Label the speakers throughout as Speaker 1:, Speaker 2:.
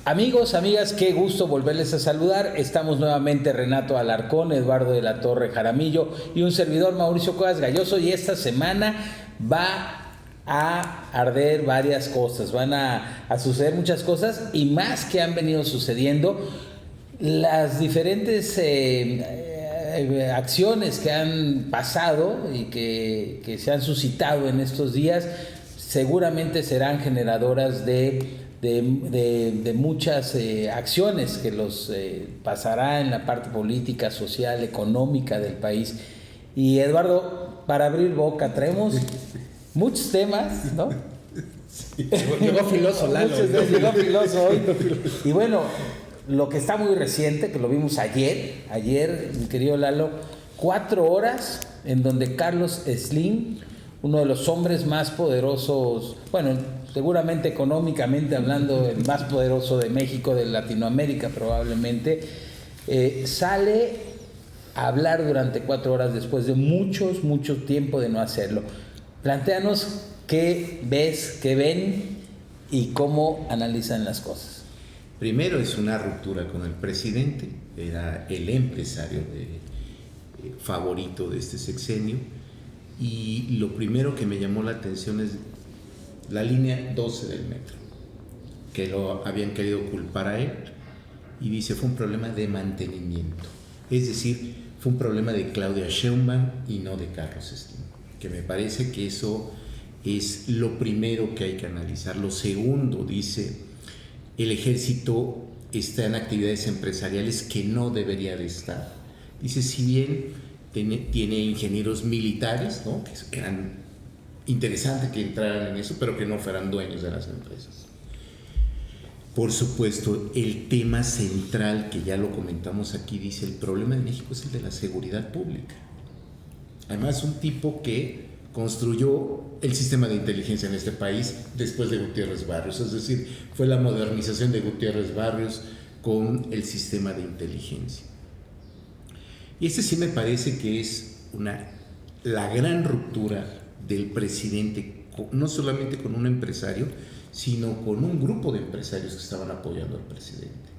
Speaker 1: Amigos, amigas, qué gusto volverles a saludar. Estamos nuevamente Renato Alarcón, Eduardo de la Torre Jaramillo y un servidor Mauricio Cuevas Galloso, y esta semana va a arder varias cosas, van a suceder muchas cosas y más que han venido sucediendo. Las diferentes acciones que han pasado y que se han suscitado en estos días seguramente serán generadoras de muchas acciones que los pasará en la parte política, social, económica del país. Y Eduardo, para abrir boca, traemos muchos temas, ¿no?
Speaker 2: Sí, llegó filoso Lalo.
Speaker 1: Llegó filoso hoy. Y bueno, lo que está muy reciente, que lo vimos ayer, mi querido Lalo, 4 horas en donde Carlos Slim, uno de los hombres más poderosos, bueno, seguramente económicamente hablando, el más poderoso de México, de Latinoamérica probablemente, sale a hablar durante 4 horas después de mucho tiempo de no hacerlo. Plantéanos qué ves, qué ven y cómo analizan las cosas.
Speaker 2: Primero es una ruptura con el presidente, era el empresario favorito de este sexenio, y lo primero que me llamó la atención es la línea 12 del metro, que lo habían querido culpar a él, y dice fue un problema de mantenimiento, es decir, fue un problema de Claudia Sheinbaum y no de Carlos Slim, que me parece que eso es lo primero que hay que analizar. Lo segundo, dice, el ejército está en actividades empresariales que no debería de estar. Dice, si bien tiene ingenieros militares, ¿no?, que eran interesante que entraran en eso, pero que no fueran dueños de las empresas. Por supuesto, el tema central, que ya lo comentamos aquí, dice, el problema de México es el de la seguridad pública. Además, un tipo que construyó el sistema de inteligencia en este país después de Gutiérrez Barrios, es decir, fue la modernización de Gutiérrez Barrios con el sistema de inteligencia. Y este sí me parece que es la gran ruptura del presidente, no solamente con un empresario, sino con un grupo de empresarios que estaban apoyando al presidente.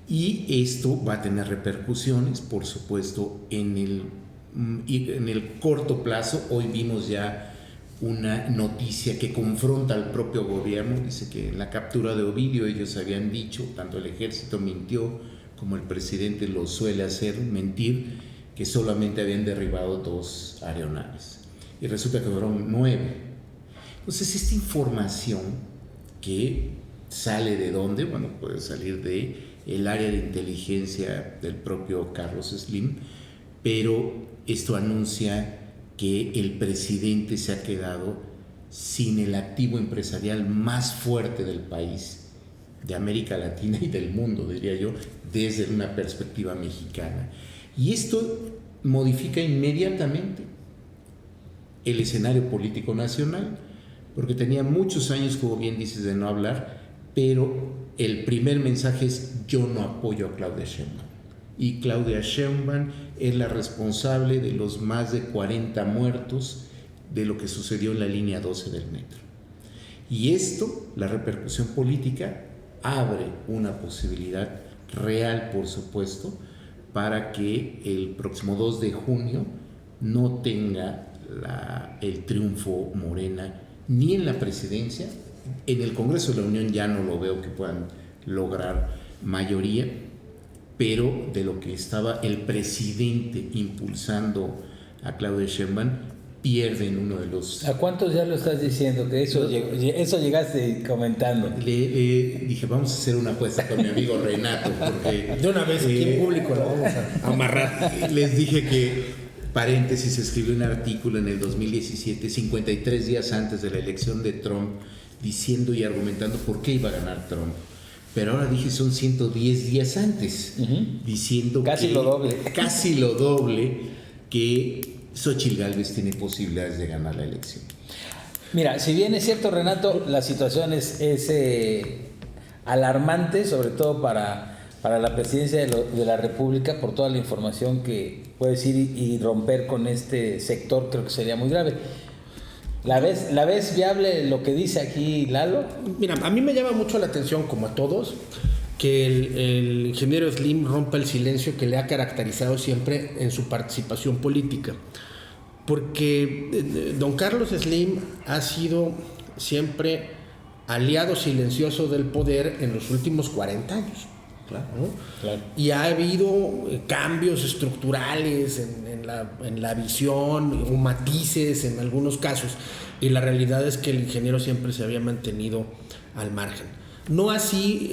Speaker 2: Y esto va a tener repercusiones, por supuesto, en el corto plazo. Hoy vimos ya una noticia que confronta al propio gobierno. Dice que en la captura de Ovidio ellos habían dicho, tanto el ejército mintió como el presidente lo suele hacer, mentir, que solamente habían derribado 2 aeronaves. Y resulta que fueron 9. Entonces, esta información que sale de dónde, bueno, puede salir de el área de inteligencia del propio Carlos Slim, pero esto anuncia que el presidente se ha quedado sin el activo empresarial más fuerte del país, de América Latina y del mundo, diría yo, desde una perspectiva mexicana. Y esto modifica inmediatamente el escenario político nacional, porque tenía muchos años, como bien dices, de no hablar, pero el primer mensaje es: yo no apoyo a Claudia Sheinbaum. Y Claudia Sheinbaum es la responsable de los más de 40 muertos de lo que sucedió en la línea 12 del metro. Y esto, la repercusión política, abre una posibilidad real, por supuesto, para que el próximo 2 de junio no tenga el triunfo Morena ni en la presidencia. En el Congreso de la Unión ya no lo veo que puedan lograr mayoría, pero de lo que estaba el presidente impulsando a Claudia Sheinbaum, pierden uno de los...
Speaker 1: ¿A cuántos ya lo estás diciendo? Que eso llegaste comentando.
Speaker 2: Le dije, vamos a hacer una apuesta con mi amigo Renato, porque...
Speaker 3: De una vez aquí en público la vamos a amarrar.
Speaker 2: Les dije que, paréntesis, escribió un artículo en el 2017, 53 días antes de la elección de Trump, diciendo y argumentando por qué iba a ganar Trump. Pero ahora dije, son 110 días antes, diciendo
Speaker 1: casi lo doble
Speaker 2: que Xóchitl Gálvez tiene posibilidades de ganar la elección.
Speaker 1: Mira, si bien es cierto, Renato, la situación es alarmante, sobre todo para la presidencia de la República, por toda la información que puedes ir y romper con este sector, creo que sería muy grave. ¿La ves viable lo que dice aquí Lalo?
Speaker 3: Mira, a mí me llama mucho la atención, como a todos, que el ingeniero Slim rompa el silencio que le ha caracterizado siempre en su participación política. Porque don Carlos Slim ha sido siempre aliado silencioso del poder en los últimos 40 años.
Speaker 2: Claro,
Speaker 3: ¿no?
Speaker 2: claro.
Speaker 3: Y ha habido cambios estructurales en la visión, o matices en algunos casos, y la realidad es que el ingeniero siempre se había mantenido al margen. No así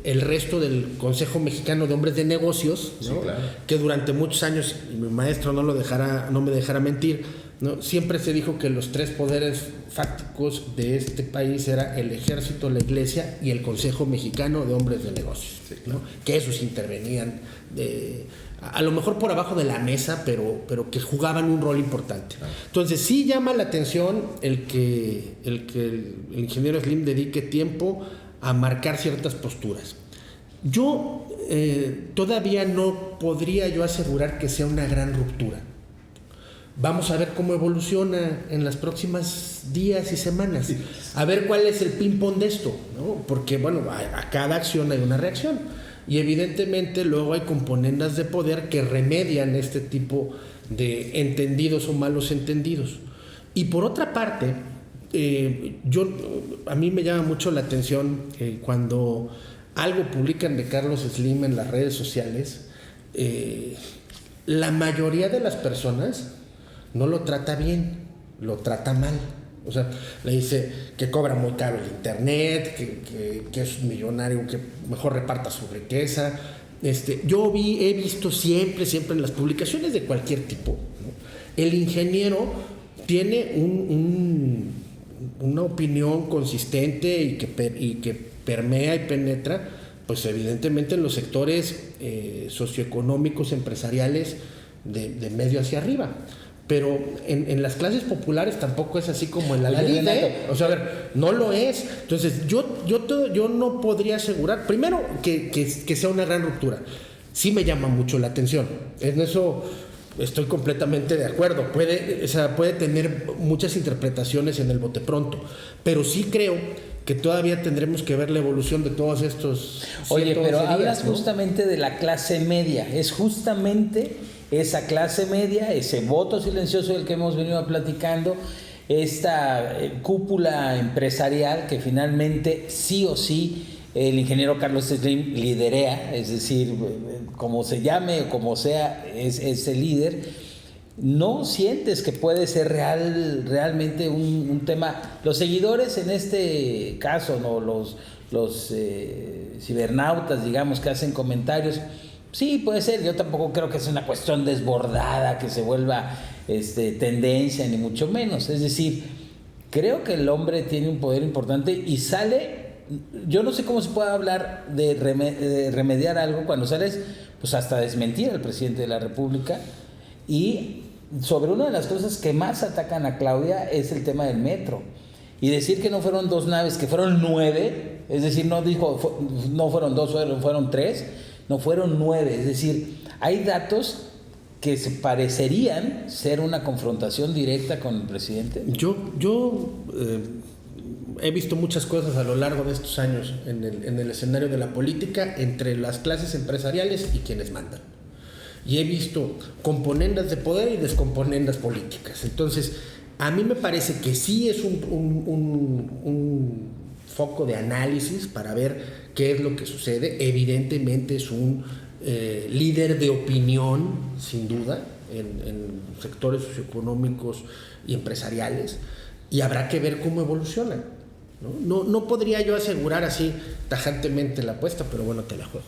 Speaker 3: el resto del Consejo Mexicano de Hombres de Negocios, ¿no?
Speaker 2: Sí, claro.
Speaker 3: Que durante muchos años, y mi maestro no me dejará mentir, ¿no? Siempre se dijo que los tres poderes fácticos de este país era el ejército, la iglesia y el Consejo Mexicano de Hombres de Negocios,
Speaker 2: sí, claro.
Speaker 3: ¿no? Que esos intervenían a lo mejor por abajo de la mesa, pero que jugaban un rol importante.
Speaker 2: Claro.
Speaker 3: Entonces sí llama la atención el que el ingeniero Slim dedique tiempo a marcar ciertas posturas. Yo todavía no podría yo asegurar que sea una gran ruptura. Vamos a ver cómo evoluciona en las próximas días y semanas. A ver cuál es el ping-pong de esto, ¿no? Porque, bueno, a cada acción hay una reacción. Y evidentemente luego hay componendas de poder que remedian este tipo de entendidos o malos entendidos. Y por otra parte, a mí me llama mucho la atención cuando algo publican de Carlos Slim en las redes sociales, la mayoría de las personas no lo trata bien, lo trata mal. O sea, le dice que cobra muy caro el internet, que es un millonario, que mejor reparta su riqueza. Yo he visto siempre en las publicaciones de cualquier tipo, ¿no? El ingeniero tiene una opinión consistente y que permea y penetra, pues evidentemente en los sectores socioeconómicos, empresariales de medio hacia arriba. Pero en las clases populares tampoco es así como en la Lalita, O sea, a ver, no lo es. Entonces, yo no podría asegurar, primero, que sea una gran ruptura. Sí me llama mucho la atención. En eso estoy completamente de acuerdo. Puede tener muchas interpretaciones en el bote pronto. Pero sí creo que todavía tendremos que ver la evolución de todos estos...
Speaker 1: Oye, pero
Speaker 3: días,
Speaker 1: hablas,
Speaker 3: ¿no?
Speaker 1: justamente de la clase media. Es justamente esa clase media, ese voto silencioso del que hemos venido platicando, esta cúpula empresarial que finalmente sí o sí el ingeniero Carlos Slim liderea, es decir, como se llame o como sea, es el líder. ¿No sientes que puede ser realmente un tema? Los seguidores en este caso, ¿no? Los cibernautas, digamos, que hacen comentarios, sí, puede ser. Yo tampoco creo que es una cuestión desbordada, que se vuelva tendencia, ni mucho menos. Es decir, creo que el hombre tiene un poder importante y sale. Yo no sé cómo se puede hablar de remediar algo cuando sales, pues hasta desmentir al presidente de la República. Y sobre una de las cosas que más atacan a Claudia es el tema del metro. Y decir que no fueron 2 naves, que fueron 9, es decir, no fueron 2, fueron 3. No, fueron 9, es decir, hay datos que se parecerían ser una confrontación directa con el presidente.
Speaker 3: Yo he visto muchas cosas a lo largo de estos años en el escenario de la política entre las clases empresariales y quienes mandan. Y he visto componendas de poder y descomponendas políticas. Entonces, a mí me parece que sí es un foco de análisis para ver qué es lo que sucede. Evidentemente es un líder de opinión, sin duda, en sectores socioeconómicos y empresariales, y habrá que ver cómo evoluciona, ¿no? No podría yo asegurar así tajantemente la apuesta, pero bueno, te la juego.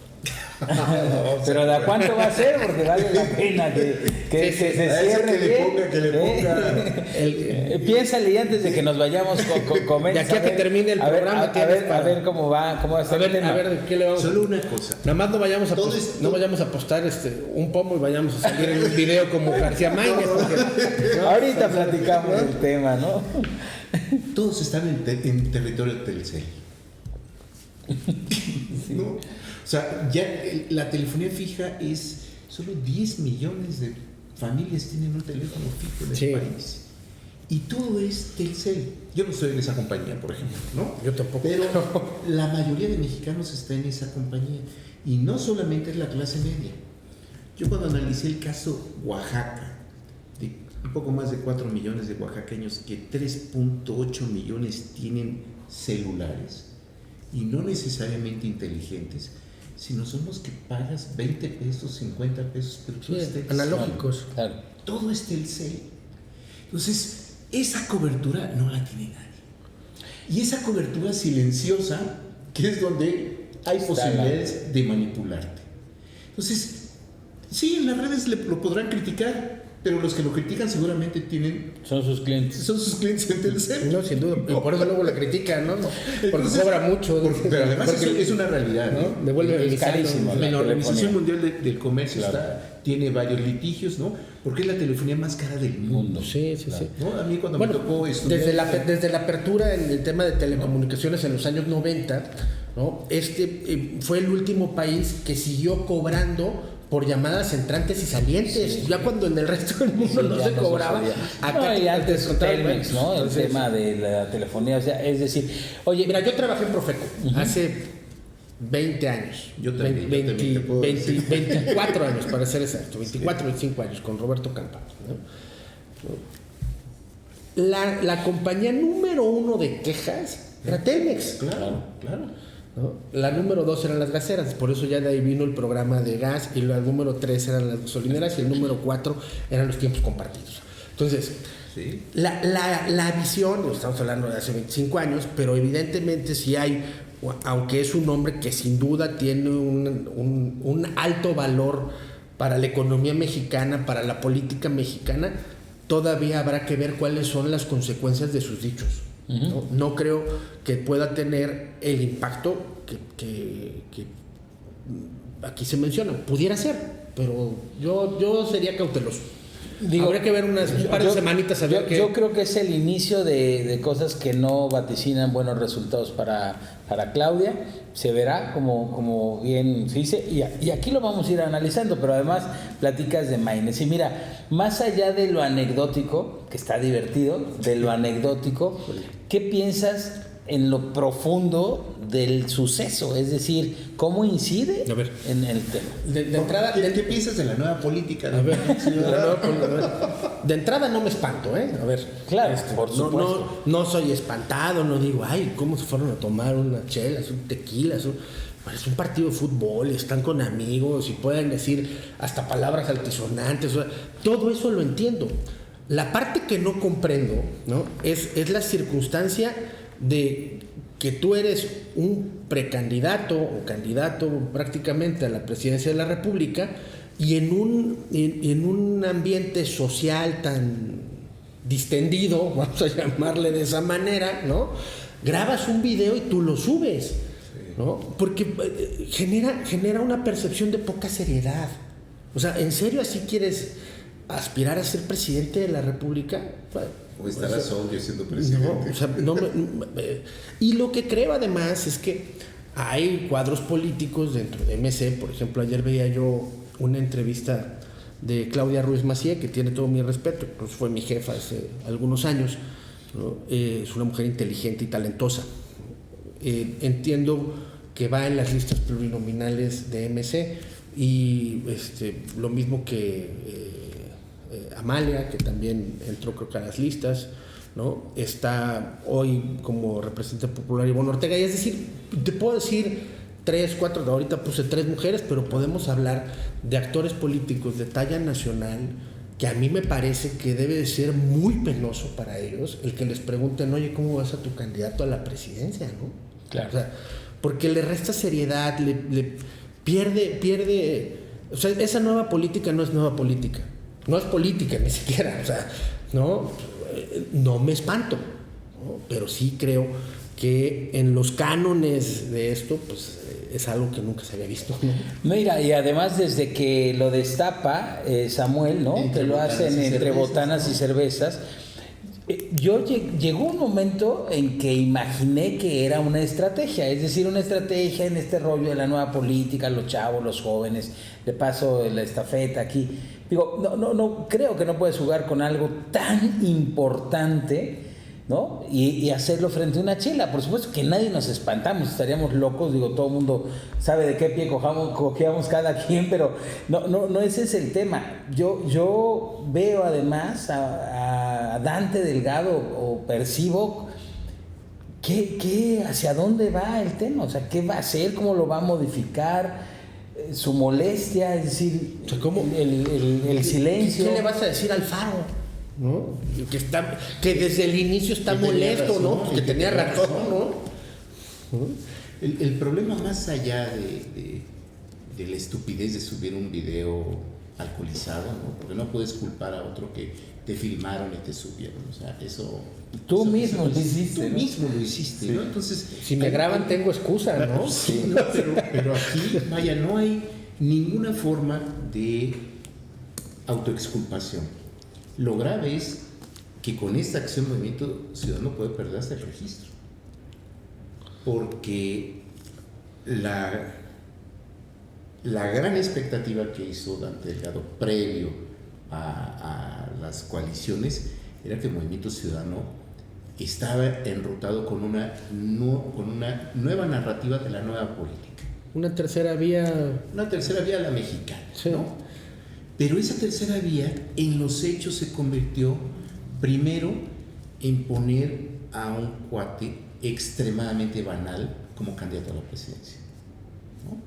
Speaker 1: Pero ¿de cuánto va a ser? Porque vale la pena que se cierre bien.
Speaker 2: Que le ponga.
Speaker 1: Piénsale y antes de que nos vayamos con
Speaker 3: de aquí a que termine el programa
Speaker 1: a ver cómo va a estar el tema.
Speaker 3: A ver, ¿qué le vamos
Speaker 2: Solo una cosa.
Speaker 3: Nada más no vayamos a apostar un pomo y vayamos a salir en un video como García Maínez.
Speaker 1: ¿No? Ahorita platicamos del tema, ¿no?
Speaker 2: Todos están en territorio Telcel. Sí. ¿No? O sea, ya la telefonía fija solo 10 millones de familias tienen un teléfono fijo en el país. Y todo es Telcel. Yo no estoy en esa compañía, por ejemplo, ¿no?
Speaker 3: Yo tampoco.
Speaker 2: Pero la mayoría de mexicanos está en esa compañía. Y no solamente es la clase media. Yo cuando analicé el caso Oaxaca, de un poco más de 4 millones de oaxaqueños, que 3.8 millones tienen celulares, y no necesariamente inteligentes, sino son los que pagas 20 pesos, 50 pesos, pero todo es Telcel.
Speaker 3: Analógicos.
Speaker 1: Claro.
Speaker 2: Todo es Telcel. Entonces, esa cobertura no la tiene nadie. Y esa cobertura silenciosa, que es donde hay posibilidades de manipularte. Entonces, sí, en las redes lo podrán criticar, pero los que lo critican seguramente
Speaker 1: Son sus clientes.
Speaker 2: en Telcel.
Speaker 3: No, sin duda. Y por eso luego la critican, ¿no? Porque
Speaker 2: Entonces,
Speaker 3: cobra mucho.
Speaker 2: Pero además
Speaker 3: porque
Speaker 2: es una realidad, ¿no?
Speaker 3: Devuelve
Speaker 1: Es carísimo.
Speaker 2: La Organización Mundial del Comercio
Speaker 1: Claro.
Speaker 2: tiene varios litigios, ¿no? Porque es la telefonía más cara del mundo.
Speaker 3: Sí.
Speaker 2: ¿No? A mí cuando
Speaker 3: Bueno,
Speaker 2: me tocó estudiar...
Speaker 3: desde la apertura en el tema de telecomunicaciones en los años 90, ¿no? Fue el último país que siguió cobrando por llamadas entrantes y salientes.
Speaker 1: Sí.
Speaker 3: Ya cuando en el resto del mundo no
Speaker 1: ya
Speaker 3: se cobraba,
Speaker 1: acá y antes Telmex, ¿no? El
Speaker 3: Entonces,
Speaker 1: tema de la telefonía, o sea, es decir, oye,
Speaker 3: mira, yo trabajé en Profeco hace 20 años.
Speaker 2: Yo también te puedo decir.
Speaker 3: 24 años, para ser exacto. 24, 25 años, con Roberto Campana, ¿no? La compañía número 1 de quejas era Telmex.
Speaker 2: Claro.
Speaker 3: ¿No? La número 2 eran las gaseras, por eso ya de ahí vino el programa de gas, y la número 3 eran las gasolineras y el número 4 eran los tiempos compartidos. Entonces,
Speaker 2: Sí.
Speaker 3: la visión, estamos hablando de hace 25 años, pero evidentemente si hay, aunque es un hombre que sin duda tiene un alto valor para la economía mexicana, para la política mexicana, todavía habrá que ver cuáles son las consecuencias de sus dichos. No creo que pueda tener el impacto que aquí se menciona. Pudiera ser, pero yo sería cauteloso. Habría que ver un par de semanitas a ver qué.
Speaker 1: Yo creo que es el inicio de cosas que no vaticinan buenos resultados para Claudia. Se verá como bien se dice, y aquí lo vamos a ir analizando, pero además platicas de Maynes. Y mira, más allá de lo anecdótico, que está divertido, de lo anecdótico, ¿qué piensas en lo profundo del suceso? Es decir, ¿cómo incide en el tema?
Speaker 3: De entrada,
Speaker 2: ¿Qué piensas de la nueva política?
Speaker 3: De entrada no me espanto, ¿eh? A ver.
Speaker 1: Claro, por supuesto.
Speaker 3: No soy espantado, no digo, ay, ¿cómo se fueron a tomar unas chelas, un tequila? Bueno, es un partido de fútbol, están con amigos y pueden decir hasta palabras altisonantes. O sea, todo eso lo entiendo. La parte que no comprendo, ¿no? Es la circunstancia de que tú eres un precandidato o candidato prácticamente a la presidencia de la República y en un ambiente social tan distendido, vamos a llamarle de esa manera, ¿no? Grabas un video y tú lo subes, ¿no? Porque genera una percepción de poca seriedad. O sea, ¿en serio así quieres aspirar a ser presidente de la República?
Speaker 2: O estarás sobrio siendo presidente.
Speaker 3: No, o sea, y lo que creo además es que hay cuadros políticos dentro de MC. Por ejemplo, ayer veía yo una entrevista de Claudia Ruiz Massieu, que tiene todo mi respeto, pues fue mi jefa hace algunos años, ¿no? Es una mujer inteligente y talentosa. Entiendo que va en las listas plurinominales de MC y lo mismo que Amalia, que también entró creo que a las listas, ¿no? Está hoy como representante popular Ivonne Ortega, y es decir, te puedo decir 3, 4, ahorita puse 3 mujeres, pero podemos hablar de actores políticos de talla nacional que a mí me parece que debe de ser muy penoso para ellos el que les pregunten, oye, ¿cómo vas a tu candidato a la presidencia, no?
Speaker 1: Claro.
Speaker 3: O sea, porque le resta seriedad, le pierde, o sea, esa nueva política no es nueva política. No es política ni siquiera, o sea, no me espanto, ¿no? Pero sí creo que en los cánones de esto, pues es algo que nunca se había visto, ¿no?
Speaker 1: Mira, y además desde que lo destapa Samuel, ¿no? Que lo hacen entre botanas y cervezas. Llegó un momento en que imaginé que era una estrategia, es decir, una estrategia en este rollo de la nueva política, los chavos, los jóvenes, le paso la estafeta aquí. Digo, no creo que no puedes jugar con algo tan importante, ¿no? Y hacerlo frente a una chela. Por supuesto que nadie nos espantamos, estaríamos locos. Digo, todo el mundo sabe de qué pie cogíamos cada quien, pero no ese es el tema. Yo veo además a Dante Delgado, o percibo hacia dónde va el tema, o sea, qué va a hacer, cómo lo va a modificar, su molestia, es decir,
Speaker 3: o sea, ¿cómo?
Speaker 1: El silencio.
Speaker 3: ¿Qué le vas a decir al Faro? ¿No? Que desde el inicio está molesto, razón, ¿no? Que tenía razón, ¿no?
Speaker 2: El problema, más allá de la estupidez de subir un video alcoholizado, ¿no? Porque no puedes culpar a otro que te filmaron y te subieron, o sea, eso...
Speaker 1: Tú mismo lo hiciste,
Speaker 2: sí. ¿No? Entonces...
Speaker 3: Si me graban tengo excusa, ¿no?
Speaker 2: Sí, no, pero aquí, vaya, no hay ninguna forma de autoexculpación. Lo grave es que con esta acción Movimiento Ciudadano puede perder hasta el registro, porque la gran expectativa que hizo Dante Delgado previo a las coaliciones era que Movimiento Ciudadano estaba enrutado con una nueva narrativa de la nueva política.
Speaker 3: Una tercera vía...
Speaker 2: Una tercera vía a la mexicana,
Speaker 3: sí.
Speaker 2: ¿no? Pero esa tercera vía en los hechos se convirtió primero en poner a un cuate extremadamente banal como candidato a la presidencia, ¿no?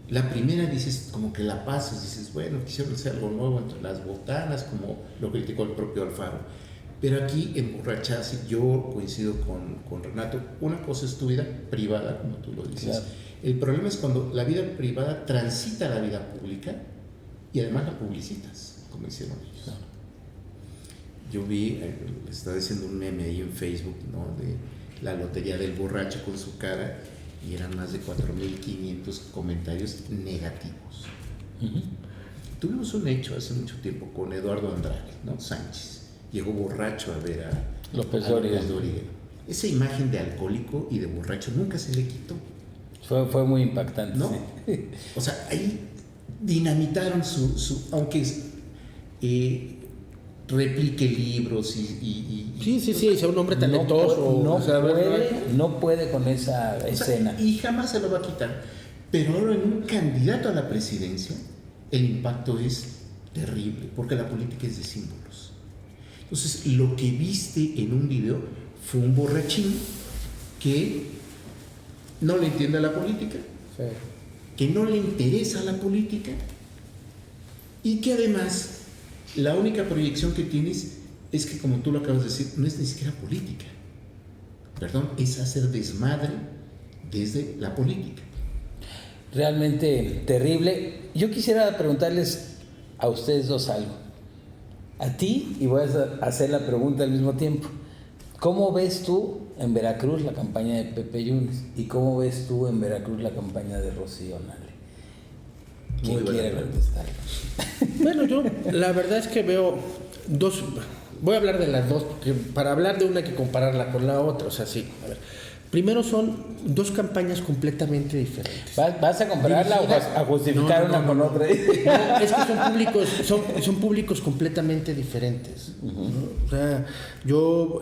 Speaker 2: La primera dices, como que la pasas, dices, bueno, quisieron hacer algo nuevo entre las botanas, como lo criticó el propio Alfaro. Pero aquí emborracharse, yo coincido con Renato, una cosa es tu vida privada, como tú lo dices. Claro. El problema es cuando la vida privada transita a la vida pública y además la publicitas, como hicieron ellos. Claro. Yo vi, estaba diciendo un meme ahí en Facebook, ¿no? De la lotería del borracho con su cara, y eran más de 4.500 comentarios negativos. Uh-huh. Tuvimos un hecho hace mucho tiempo con Eduardo Andrade, ¿no? Sánchez. Llegó borracho a ver a
Speaker 1: López Dóriga.
Speaker 2: Esa imagen de alcohólico y de borracho nunca se le quitó.
Speaker 1: Fue muy impactante,
Speaker 2: ¿no?
Speaker 1: Sí.
Speaker 2: O sea, ahí dinamitaron su aunque replique libros y
Speaker 3: sí, es un hombre talentoso.
Speaker 1: No puede con esa escena.
Speaker 2: Y jamás se lo va a quitar. Pero ahora en un candidato a la presidencia, el impacto es terrible, porque la política es de símbolos. Entonces, lo que viste en un video fue un borrachín que no le entiende a la política,
Speaker 3: sí,
Speaker 2: que no le interesa la política, y que además la única proyección que tienes es que, como tú lo acabas de decir, no es ni siquiera política. Perdón, es hacer desmadre desde la política.
Speaker 1: Realmente terrible. Yo quisiera preguntarles a ustedes dos algo. A ti, y voy a hacer la pregunta al mismo tiempo. ¿Cómo ves tú en Veracruz la campaña de Pepe Yunes? ¿Y cómo ves tú en Veracruz la campaña de Rocío Nale? ¿Quién quiere contestar?
Speaker 3: Bueno, yo la verdad es que veo dos. Voy a hablar de las dos, porque para hablar de una hay que compararla con la otra. O sea, sí, a ver. Primero, son dos campañas completamente diferentes.
Speaker 1: ¿Vas a compararla o vas a justificar una con otra?
Speaker 3: No, es que son públicos completamente diferentes. Uh-huh. O sea, yo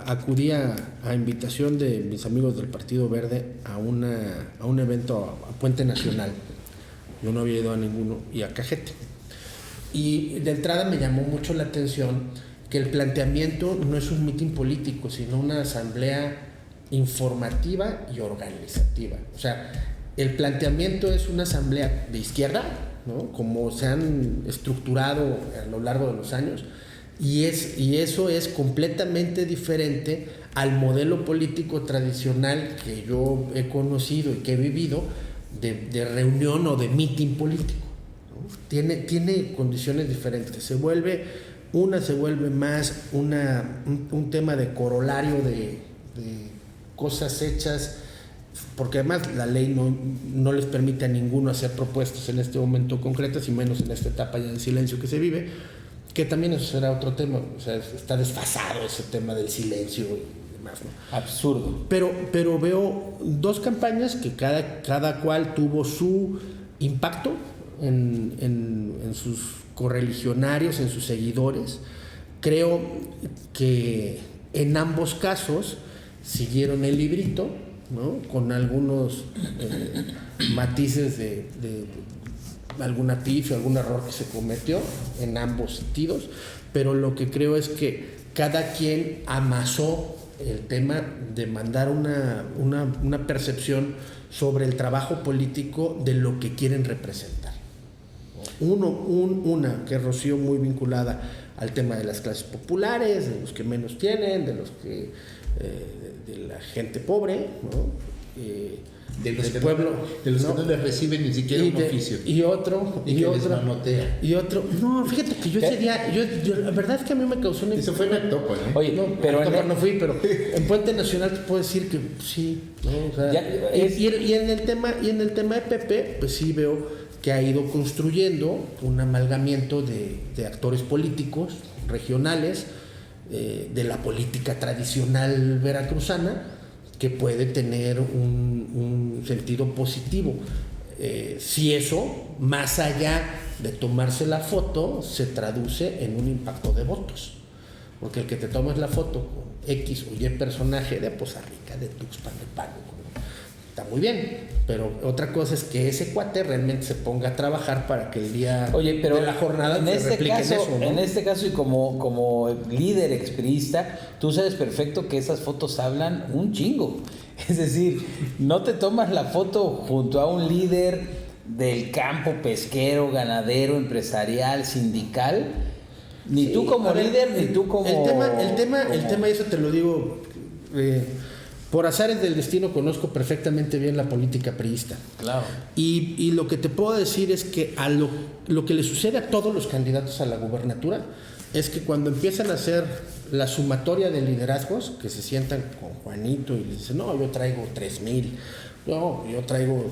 Speaker 3: acudí a invitación de mis amigos del Partido Verde a un evento a Puente Nacional. Yo no había ido a ninguno, y a Cajete. Y de entrada me llamó mucho la atención que el planteamiento no es un mitin político, sino una asamblea informativa y organizativa. O sea, el planteamiento es una asamblea de izquierda, ¿no? Como se han estructurado a lo largo de los años, y eso es completamente diferente al modelo político tradicional que yo he conocido y que he vivido de reunión o de mitin político, ¿no? Tiene condiciones diferentes. Se vuelve más un tema de corolario de cosas hechas, porque además la ley no les permite a ninguno hacer propuestas en este momento concretas, y menos en esta etapa ya de silencio que se vive, que también eso será otro tema. O sea, está desfasado ese tema del silencio y demás, ¿no?
Speaker 1: Absurdo.
Speaker 3: Pero veo dos campañas que cada cual tuvo su impacto, en sus correligionarios, en sus seguidores. Creo que en ambos casos siguieron el librito, ¿no? Con algunos matices de alguna pifia, algún error que se cometió en ambos sentidos, pero lo que creo es que cada quien amasó el tema de mandar una percepción sobre el trabajo político de lo que quieren representar. Una que Rocío muy vinculada al tema de las clases populares, de los que menos tienen, de los que de la gente pobre, ¿no?
Speaker 2: De los
Speaker 3: del
Speaker 2: que
Speaker 3: pueblo,
Speaker 2: de los que no les reciben ni siquiera un oficio.
Speaker 3: Y otro, no, fíjate que yo ese día, la verdad es que a mí me causó una...
Speaker 2: Eso fue en Actópolis, ¿eh?
Speaker 1: Oye,
Speaker 3: no, pero no fui, pero en Puente Nacional te puedo decir que sí, ¿no? O sea, y en el tema de Pepe, pues sí veo que ha ido construyendo un amalgamiento de actores políticos regionales, de la política tradicional veracruzana, que puede tener un sentido positivo. Si eso, más allá de tomarse la foto, se traduce en un impacto de votos. Porque el que te tomas la foto con X o Y personaje de Poza Rica, de Tuxpan, de Pánuco, está muy bien, pero otra cosa es que ese cuate realmente se ponga a trabajar para que el día de la jornada
Speaker 1: en
Speaker 3: se
Speaker 1: este
Speaker 3: replique
Speaker 1: caso,
Speaker 3: eso, ¿no?
Speaker 1: En este caso, y como líder expriista, tú sabes perfecto que esas fotos hablan un chingo. Es decir, no te tomas la foto junto a un líder del campo pesquero, ganadero, empresarial, sindical, ni tú como líder, ni tú como...
Speaker 3: El tema, y eso te lo digo... por azares del destino conozco perfectamente bien la política priista.
Speaker 1: Claro.
Speaker 3: Y lo que te puedo decir es que lo que le sucede a todos los candidatos a la gubernatura es que cuando empiezan a hacer la sumatoria de liderazgos, que se sientan con Juanito y le dicen, no, yo traigo 3,000, no, yo traigo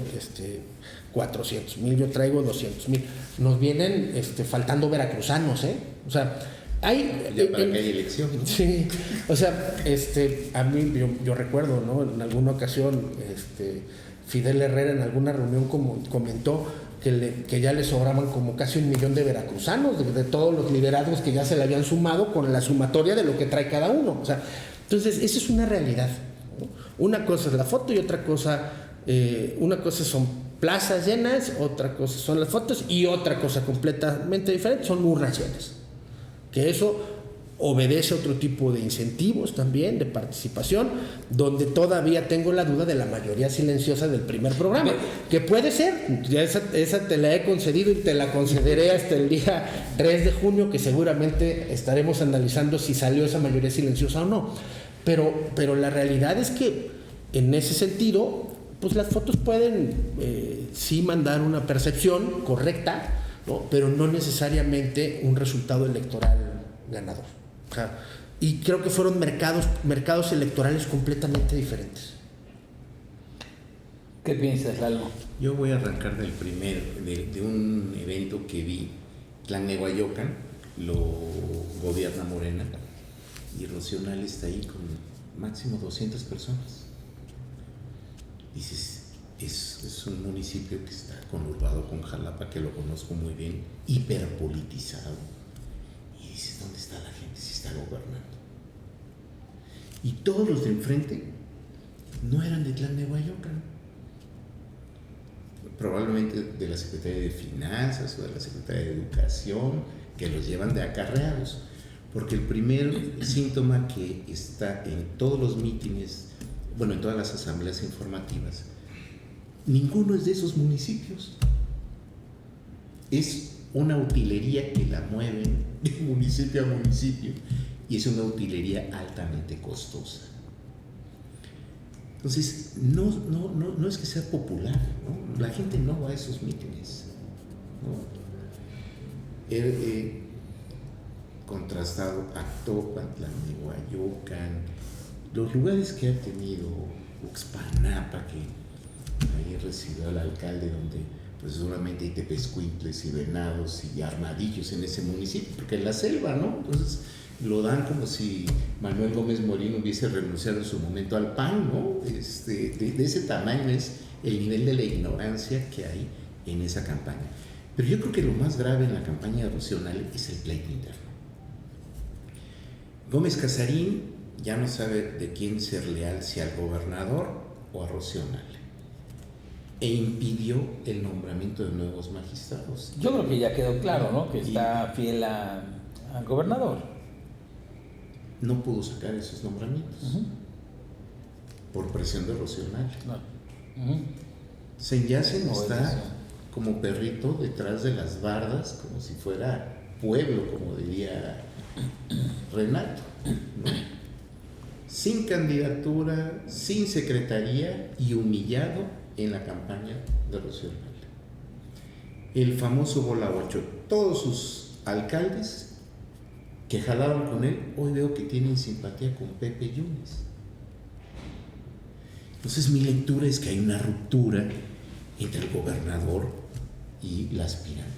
Speaker 3: 400,000, yo traigo 200,000, nos vienen faltando veracruzanos, o sea, hay
Speaker 2: elección, ¿no?
Speaker 3: Sí, o sea, a mí yo recuerdo, ¿no? En alguna ocasión, Fidel Herrera en alguna reunión comentó que ya le sobraban como casi 1,000,000 de veracruzanos, de todos los liderazgos que ya se le habían sumado con la sumatoria de lo que trae cada uno. O sea, entonces, esa es una realidad, ¿no? Una cosa es la foto y otra cosa son plazas llenas, otra cosa son las fotos y otra cosa completamente diferente son urnas llenas. Que eso obedece a otro tipo de incentivos también, de participación, donde todavía tengo la duda de la mayoría silenciosa del primer programa, que puede ser, ya esa te la he concedido y te la concederé hasta el día 3 de junio, que seguramente estaremos analizando si salió esa mayoría silenciosa o no, pero la realidad es que en ese sentido, pues las fotos pueden sí mandar una percepción correcta, ¿no? Pero no necesariamente un resultado electoral ganador. O sea, y creo que fueron mercados electorales completamente diferentes.
Speaker 1: ¿Qué piensas, Lalo?
Speaker 2: Yo voy a arrancar del primero, de un evento que vi. Tlalnehuayocan lo gobierna Morena y Rocío Nale está ahí con máximo 200 personas. Dices, es un municipio que está conurbado con Jalapa, que lo conozco muy bien, hiperpolitizado. Y dices, ¿dónde está la gente si está gobernando? Y todos los de enfrente no eran de Tlalnehuayocan. Probablemente de la Secretaría de Finanzas o de la Secretaría de Educación, que los llevan de acarreados. Porque el primer síntoma que está en todos los mítines, bueno, en todas las asambleas informativas, ninguno es de esos municipios. Es una utilería que la mueven de municipio a municipio y es una utilería altamente costosa. Entonces, no es que sea popular, ¿no? La gente no va a esos mítines, ¿no? He contrastado Actopan, Tlalnehuayocan, los lugares que ha tenido Uxpanapa, que ahí recibió al alcalde, donde pues seguramente hay tepezcuintles y venados y armadillos en ese municipio, porque es la selva, ¿no? Entonces lo dan como si Manuel Gómez Morín hubiese renunciado en su momento al PAN, ¿no? De ese tamaño es el nivel de la ignorancia que hay en esa campaña. Pero yo creo que lo más grave en la campaña de Rocío Nale es el pleito interno. Gómez Casarín ya no sabe de quién ser leal, si al gobernador o a Rocío Nale, e impidió el nombramiento de nuevos magistrados.
Speaker 1: Yo creo que ya quedó claro, ¿no? Que está fiel al gobernador.
Speaker 2: No pudo sacar esos nombramientos por presión de Rocío Nale.
Speaker 1: No.
Speaker 2: Senyacen
Speaker 1: No,
Speaker 2: está
Speaker 1: eso.
Speaker 2: como perrito detrás de las bardas, como si fuera pueblo, como diría Renato, ¿no? Sin candidatura, sin secretaría y humillado en la campaña de Rocío Nale. El famoso Bola 8, todos sus alcaldes que jalaban con él, hoy veo que tienen simpatía con Pepe Yunes. Entonces mi lectura es que hay una ruptura entre el gobernador y la aspirante.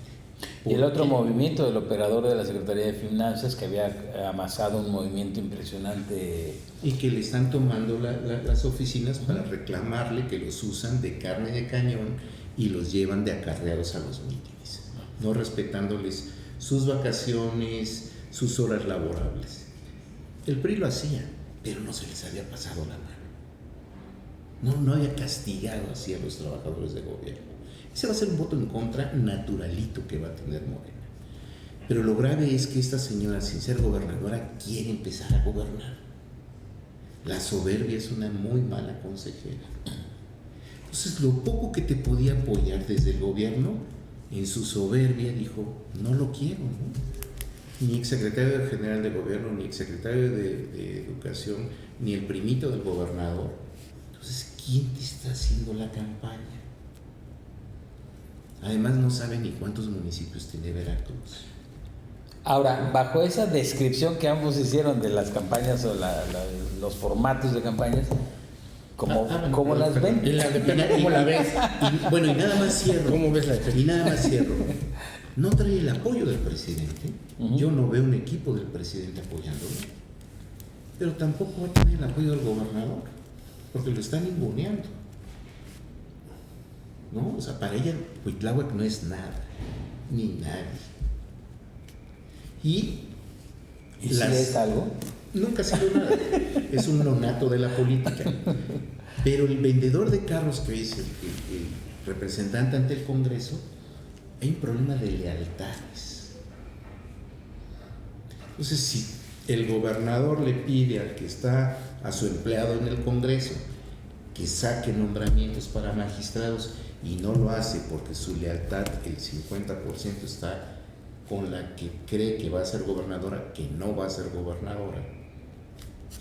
Speaker 1: Y el otro movimiento del operador de la Secretaría de Finanzas, que había amasado un movimiento impresionante.
Speaker 2: Y que le están tomando las oficinas para reclamarle que los usan de carne de cañón y los llevan de acarreados a los mítines, no respetándoles sus vacaciones, sus horas laborables. El PRI lo hacía, pero no se les había pasado la mano. No había castigado así a los trabajadores de gobierno. Ese va a ser un voto en contra naturalito que va a tener Morena. Pero lo grave es que esta señora, sin ser gobernadora, quiere empezar a gobernar. La soberbia es una muy mala consejera. Entonces, lo poco que te podía apoyar desde el gobierno, en su soberbia dijo, no lo quiero, ¿no? Ni exsecretario general de gobierno, ni exsecretario de educación, ni el primito del gobernador. Entonces, ¿quién te está haciendo la campaña? Además, no sabe ni cuántos municipios tiene Veracruz.
Speaker 1: Ahora, bajo esa descripción que ambos hicieron de las campañas o los formatos de campañas, ¿cómo las ven?
Speaker 3: Y la de Pena, ¿cómo la ves?
Speaker 2: Bueno, y nada más cierro.
Speaker 3: ¿Cómo ves la de Pena?
Speaker 2: Y nada más cierro. No trae el apoyo del presidente. Yo no veo un equipo del presidente apoyándolo. Pero tampoco va a tener el apoyo del gobernador, porque lo están imbuneando. ¿No? O sea, para ella, Cuitláhuac no es nada, ni nadie. ¿Y
Speaker 1: si es algo?
Speaker 2: Nunca ha sido nada. Es un nonato de la política. Pero el vendedor de carros, que es el representante ante el Congreso, hay un problema de lealtades. Entonces, si el gobernador le pide al que está a su empleado en el Congreso que saque nombramientos para magistrados y no lo hace porque su lealtad, el 50% está con la que cree que va a ser gobernadora, que no va a ser gobernadora,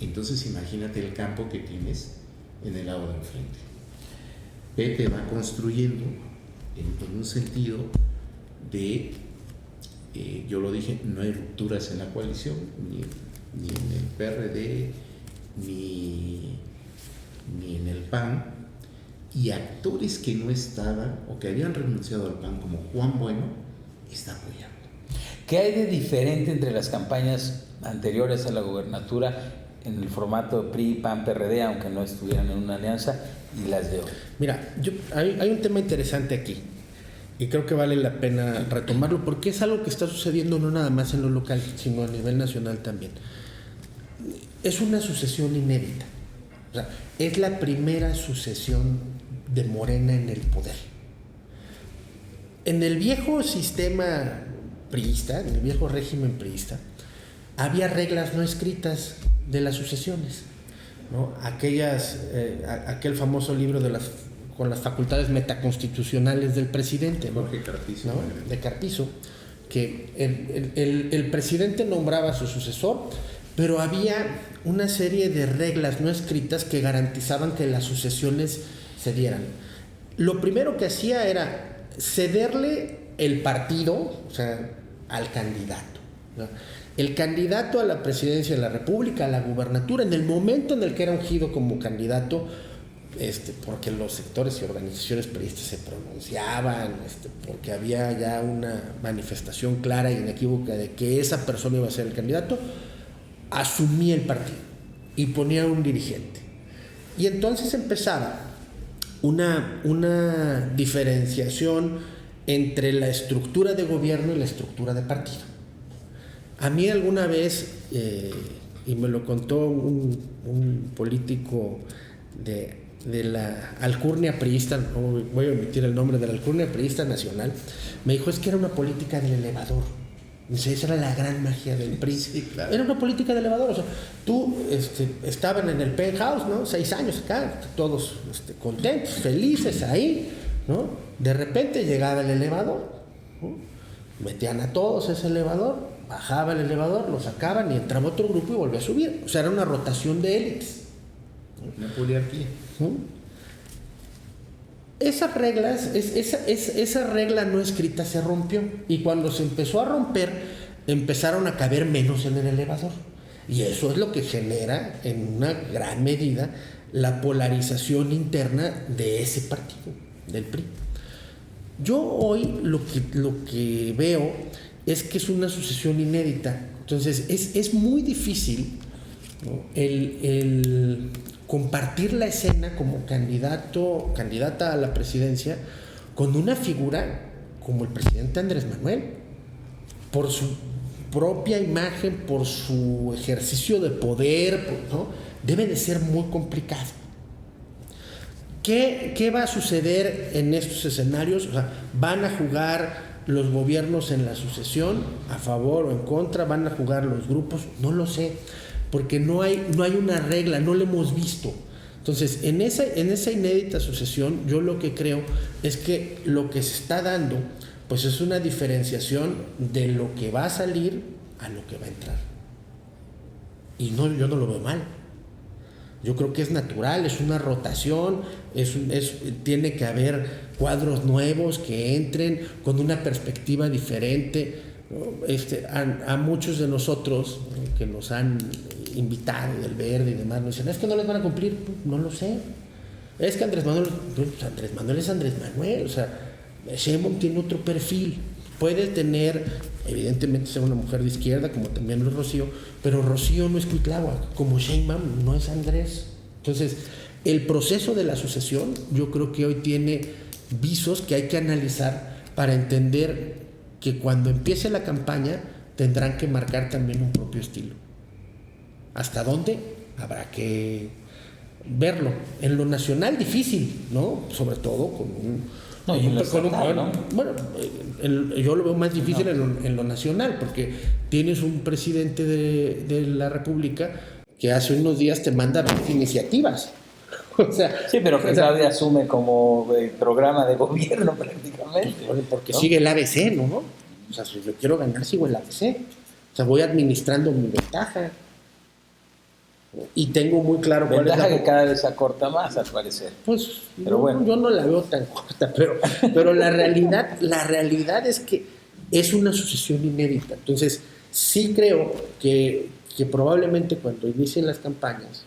Speaker 2: entonces imagínate el campo que tienes en el lado de enfrente. Pepe va construyendo en un sentido de, yo lo dije, no hay rupturas en la coalición, ni en el PRD, ni en el PAN, y actores que no estaban o que habían renunciado al PAN, como Juan Bueno, está apoyando.
Speaker 1: ¿Qué hay de diferente entre las campañas anteriores a la gobernatura en el formato PRI, PAN, PRD, aunque no estuvieran en una alianza, y las de hoy?
Speaker 3: Mira, hay un tema interesante aquí y creo que vale la pena retomarlo porque es algo que está sucediendo no nada más en lo local, sino a nivel nacional también. Es una sucesión inédita. O sea, es la primera sucesión de Morena en el poder. En el viejo sistema priista, en el viejo régimen priista, había reglas no escritas de las sucesiones, ¿no? Aquel famoso libro con las facultades metaconstitucionales del presidente, ¿no?
Speaker 2: Jorge Carpizo,
Speaker 3: ¿no? De Carpizo, que el presidente nombraba a su sucesor, pero había una serie de reglas no escritas que garantizaban que las sucesiones se dieran. Lo primero que hacía era cederle el partido, o sea, al candidato, ¿no? El candidato a la presidencia de la República, a la gubernatura, en el momento en el que era ungido como candidato, porque los sectores y organizaciones periodistas se pronunciaban, porque había ya una manifestación clara y inequívoca de que esa persona iba a ser el candidato, asumía el partido y ponía un dirigente. Y entonces empezaba una diferenciación entre la estructura de gobierno y la estructura de partido. A mí alguna vez, y me lo contó un político de la alcurnia priista, no voy a omitir el nombre, de la alcurnia priista nacional, me dijo, es que era una política del elevador. Dice, esa era la gran magia del PRI.
Speaker 2: Sí, claro.
Speaker 3: Era una política de elevador. O sea, tú estaban en el penthouse, ¿no? 6 años acá, todos contentos, felices ahí, ¿no? De repente llegaba el elevador, ¿no? Metían a todos ese elevador, bajaba el elevador, lo sacaban y entraba otro grupo y volvía a subir. O sea, era una rotación de élites.
Speaker 2: Una poliarquía.
Speaker 3: ¿No? Esas reglas, esa regla no escrita se rompió, y cuando se empezó a romper empezaron a caber menos en el elevador, y eso es lo que genera en una gran medida la polarización interna de ese partido, del PRI. Yo hoy lo que veo es que es una sucesión inédita, entonces es muy difícil, ¿no? el compartir la escena como candidata a la presidencia con una figura como el presidente Andrés Manuel, por su propia imagen, por su ejercicio de poder, ¿no? Debe de ser muy complicado. ¿Qué va a suceder en estos escenarios? O sea, ¿van a jugar los gobiernos en la sucesión a favor o en contra? ¿Van a jugar los grupos? No lo sé, porque no hay una regla, no lo hemos visto. Entonces, en esa inédita sucesión, yo lo que creo es que lo que se está dando, pues es una diferenciación de lo que va a salir a lo que va a entrar. Y yo no lo veo mal. Yo creo que es natural, es una rotación, tiene que haber cuadros nuevos que entren con una perspectiva diferente, ¿no? A muchos de nosotros, ¿no?, que nos han invitado del Verde y demás, nos dicen, es que no les van a cumplir. No lo sé. Es que Andrés Manuel es Andrés Manuel, o sea, Sheinbaum tiene otro perfil. Puede tener, evidentemente, ser una mujer de izquierda, como también lo es Rocío, pero Rocío no es Cuitláhuac, como Sheinbaum no es Andrés. Entonces, el proceso de la sucesión, yo creo que hoy tiene visos que hay que analizar para entender que cuando empiece la campaña tendrán que marcar también un propio estilo. ¿Hasta dónde? Habrá que verlo. En lo nacional, difícil, ¿no? Sobre todo con un...
Speaker 1: No, y en lo estatal, ¿no?
Speaker 3: Bueno, yo lo veo más difícil en lo nacional, porque tienes un presidente de la República que hace unos días te manda 20 iniciativas. O sea,
Speaker 1: sí, pero que Claudia asume como programa de gobierno prácticamente.
Speaker 3: Porque
Speaker 1: ¿no?
Speaker 3: sigue el ABC, ¿no? O sea, si yo quiero ganar, sigo el ABC. O sea, voy administrando mi ventaja. Y tengo muy claro cuál es la...
Speaker 1: que cada vez se acorta más, al parecer.
Speaker 3: Pues
Speaker 1: pero bueno.
Speaker 3: Yo no la veo tan corta, pero la realidad es que es una sucesión inédita. Entonces, sí creo que probablemente cuando inicien las campañas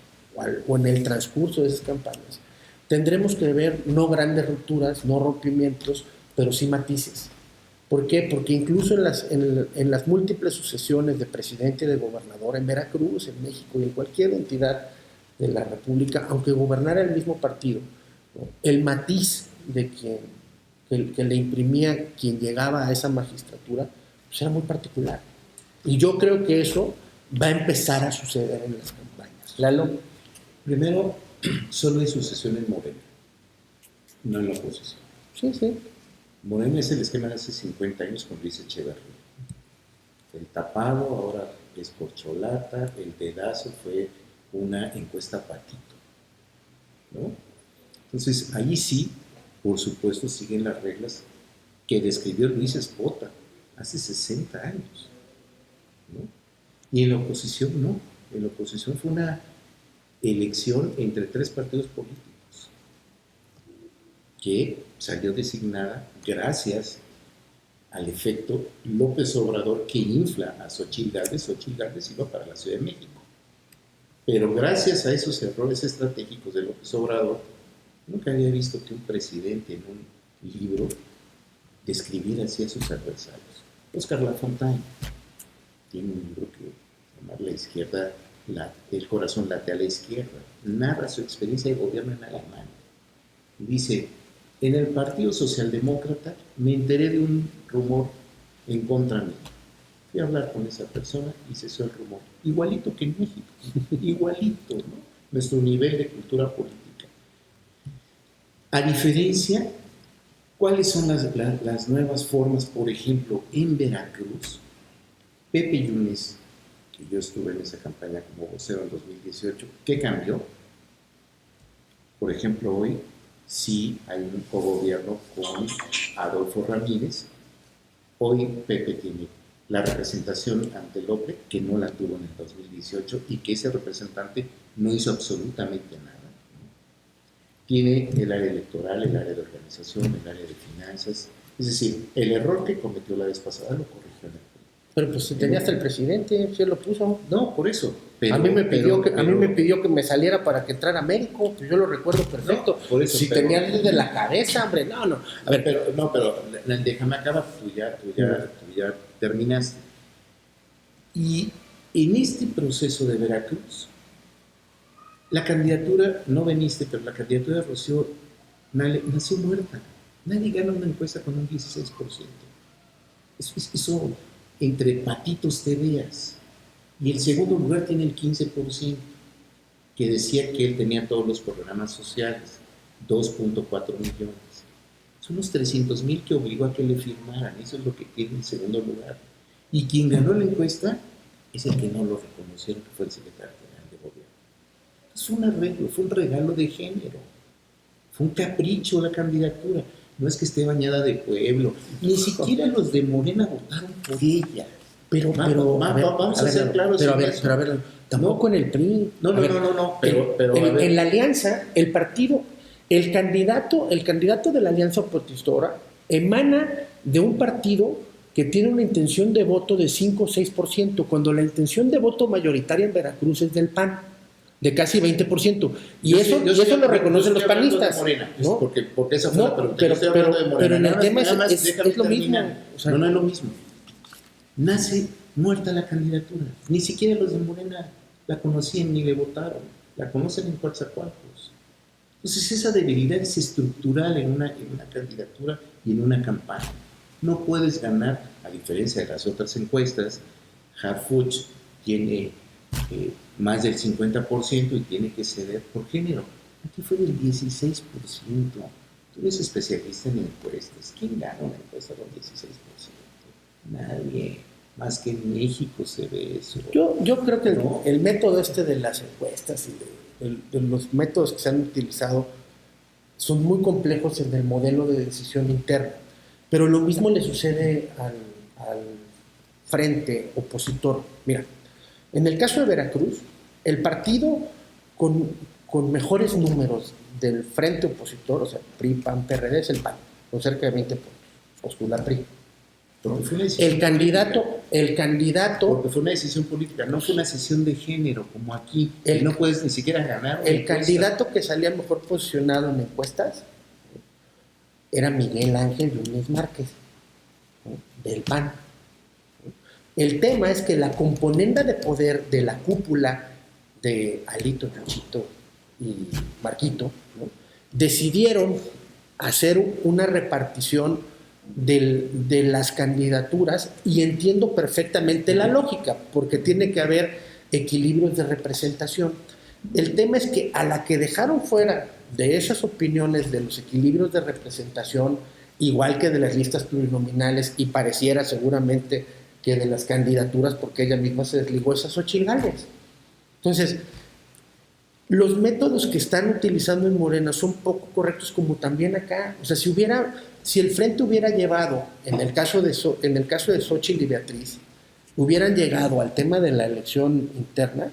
Speaker 3: o en el transcurso de esas campañas, tendremos que ver no grandes rupturas, no rompimientos, pero sí matices. ¿Por qué? Porque incluso en las múltiples sucesiones de presidente y de gobernador en Veracruz, en México y en cualquier entidad de la República, aunque gobernara el mismo partido, ¿no?, el matiz de que le imprimía quien llegaba a esa magistratura, pues era muy particular. Y yo creo que eso va a empezar a suceder en las campañas.
Speaker 1: Lalo.
Speaker 2: Primero, solo hay sucesión en Morena, no en la oposición.
Speaker 3: Sí, sí.
Speaker 2: Morena es el esquema de hace 50 años con Luis Echeverría. El tapado ahora es corcholata, el dedazo fue una encuesta patito, ¿no? Entonces, ahí sí, por supuesto, siguen las reglas que describió Luis Espota hace 60 años, ¿no? Y en la oposición no. En la oposición fue una elección entre 3 partidos políticos que salió designada gracias al efecto López Obrador, que infla a Xochitl Gálvez iba para la Ciudad de México. Pero gracias a esos errores estratégicos de López Obrador, nunca había visto que un presidente en un libro describiera así a sus adversarios. Oscar Lafontaine tiene un libro que se llama La izquierda, el corazón late a la izquierda. Narra su experiencia de gobierno en Alemania. Y dice, En el Partido Socialdemócrata me enteré de un rumor en contra mí. Fui a hablar con esa persona y cesó el rumor. Igualito que en México, igualito, ¿no? Nuestro nivel de cultura política. A diferencia, ¿cuáles son las nuevas formas? Por ejemplo, en Veracruz, Pepe Yunes, que yo estuve en esa campaña como vocero en 2018, ¿qué cambió? Por ejemplo, hoy sí hay un cogobierno con Adolfo Ramírez. Hoy Pepe tiene la representación ante el OPRE, que no la tuvo en el 2018 y que ese representante no hizo absolutamente nada. Tiene el área electoral, el área de organización, el área de finanzas. Es decir, el error que cometió la vez pasada lo corrigió en el PRI.
Speaker 3: Pero pues si tenía hasta el presidente, se lo puso.
Speaker 2: No, por eso.
Speaker 3: A mí me pidió que me saliera para que entrara médico, yo lo recuerdo perfecto.
Speaker 2: No, por eso,
Speaker 3: si tenía desde la cabeza, hombre, no.
Speaker 2: A ver, pero déjame acabar, tú ya terminaste. Y en este proceso de Veracruz, la candidatura, no veniste, pero la candidatura de Rocío Nale nació muerta. Nadie gana una encuesta con un 16%. Eso entre patitos te veas. Y el segundo lugar tiene el 15%, que decía que él tenía todos los programas sociales, 2.4 millones. Son los 300,000 que obligó a que le firmaran, eso es lo que tiene en segundo lugar. Y quien ganó la encuesta es el que no lo reconocieron, que fue el secretario general de gobierno. Es un arreglo, fue un regalo de género, fue un capricho la candidatura. No es que esté bañada de pueblo, ni siquiera los de Morena votaron por ella.
Speaker 3: Pero
Speaker 2: vamos a ser claros.
Speaker 3: Pero a ver, tampoco en el PRI.
Speaker 2: No.
Speaker 3: En la alianza, el partido, el candidato de la alianza opositora emana de un partido que tiene una intención de voto de 5 o 6%, cuando la intención de voto mayoritaria en Veracruz es del PAN, de casi 20%. Y eso lo reconocen los panistas.
Speaker 2: Morena,
Speaker 3: ¿no?
Speaker 2: Porque esa fue la pregunta.
Speaker 3: Pero en el tema es lo mismo.
Speaker 2: O sea, no es lo mismo. Nace muerta la candidatura. Ni siquiera los de Morena la conocían ni le votaron. La conocen en Coatzacoalcos. Entonces esa debilidad es estructural en una candidatura y en una campaña. No puedes ganar, a diferencia de las otras encuestas. Harfuch tiene más del 50% y tiene que ceder por género. Aquí fue del 16%. Tú eres especialista en encuestas. ¿Quién gana una encuesta con 16%? Nadie. Más que en México se ve eso.
Speaker 3: Yo creo que el método de las encuestas y de los métodos que se han utilizado son muy complejos en el modelo de decisión interna. Pero lo mismo le sucede al frente opositor. Mira, en el caso de Veracruz, el partido con mejores números del frente opositor, o sea, PRI, PAN, PRD, es el PAN, con cerca de 20 puntos. Postula PRI. El candidato.
Speaker 2: Porque fue una decisión política, no fue una decisión de género, como aquí, que no puedes ni siquiera ganar.
Speaker 3: El candidato que salía mejor posicionado en encuestas era Miguel Ángel Yunes Márquez, ¿no? Del PAN. El tema es que la componenda de poder de la cúpula de Alito, Nachito y Marquito, ¿no? Decidieron hacer una repartición de las candidaturas, y entiendo perfectamente la lógica, porque tiene que haber equilibrios de representación. El tema es que a la que dejaron fuera de esas opiniones de los equilibrios de representación, igual que de las listas plurinominales, y pareciera seguramente que de las candidaturas, porque ella misma se desligó, esas Xochitl Gálvez. Entonces, los métodos que están utilizando en Morena son poco correctos, como también acá. O sea, si el frente hubiera llevado, en el caso de Xochitl y Beatriz, hubieran llegado al tema de la elección interna,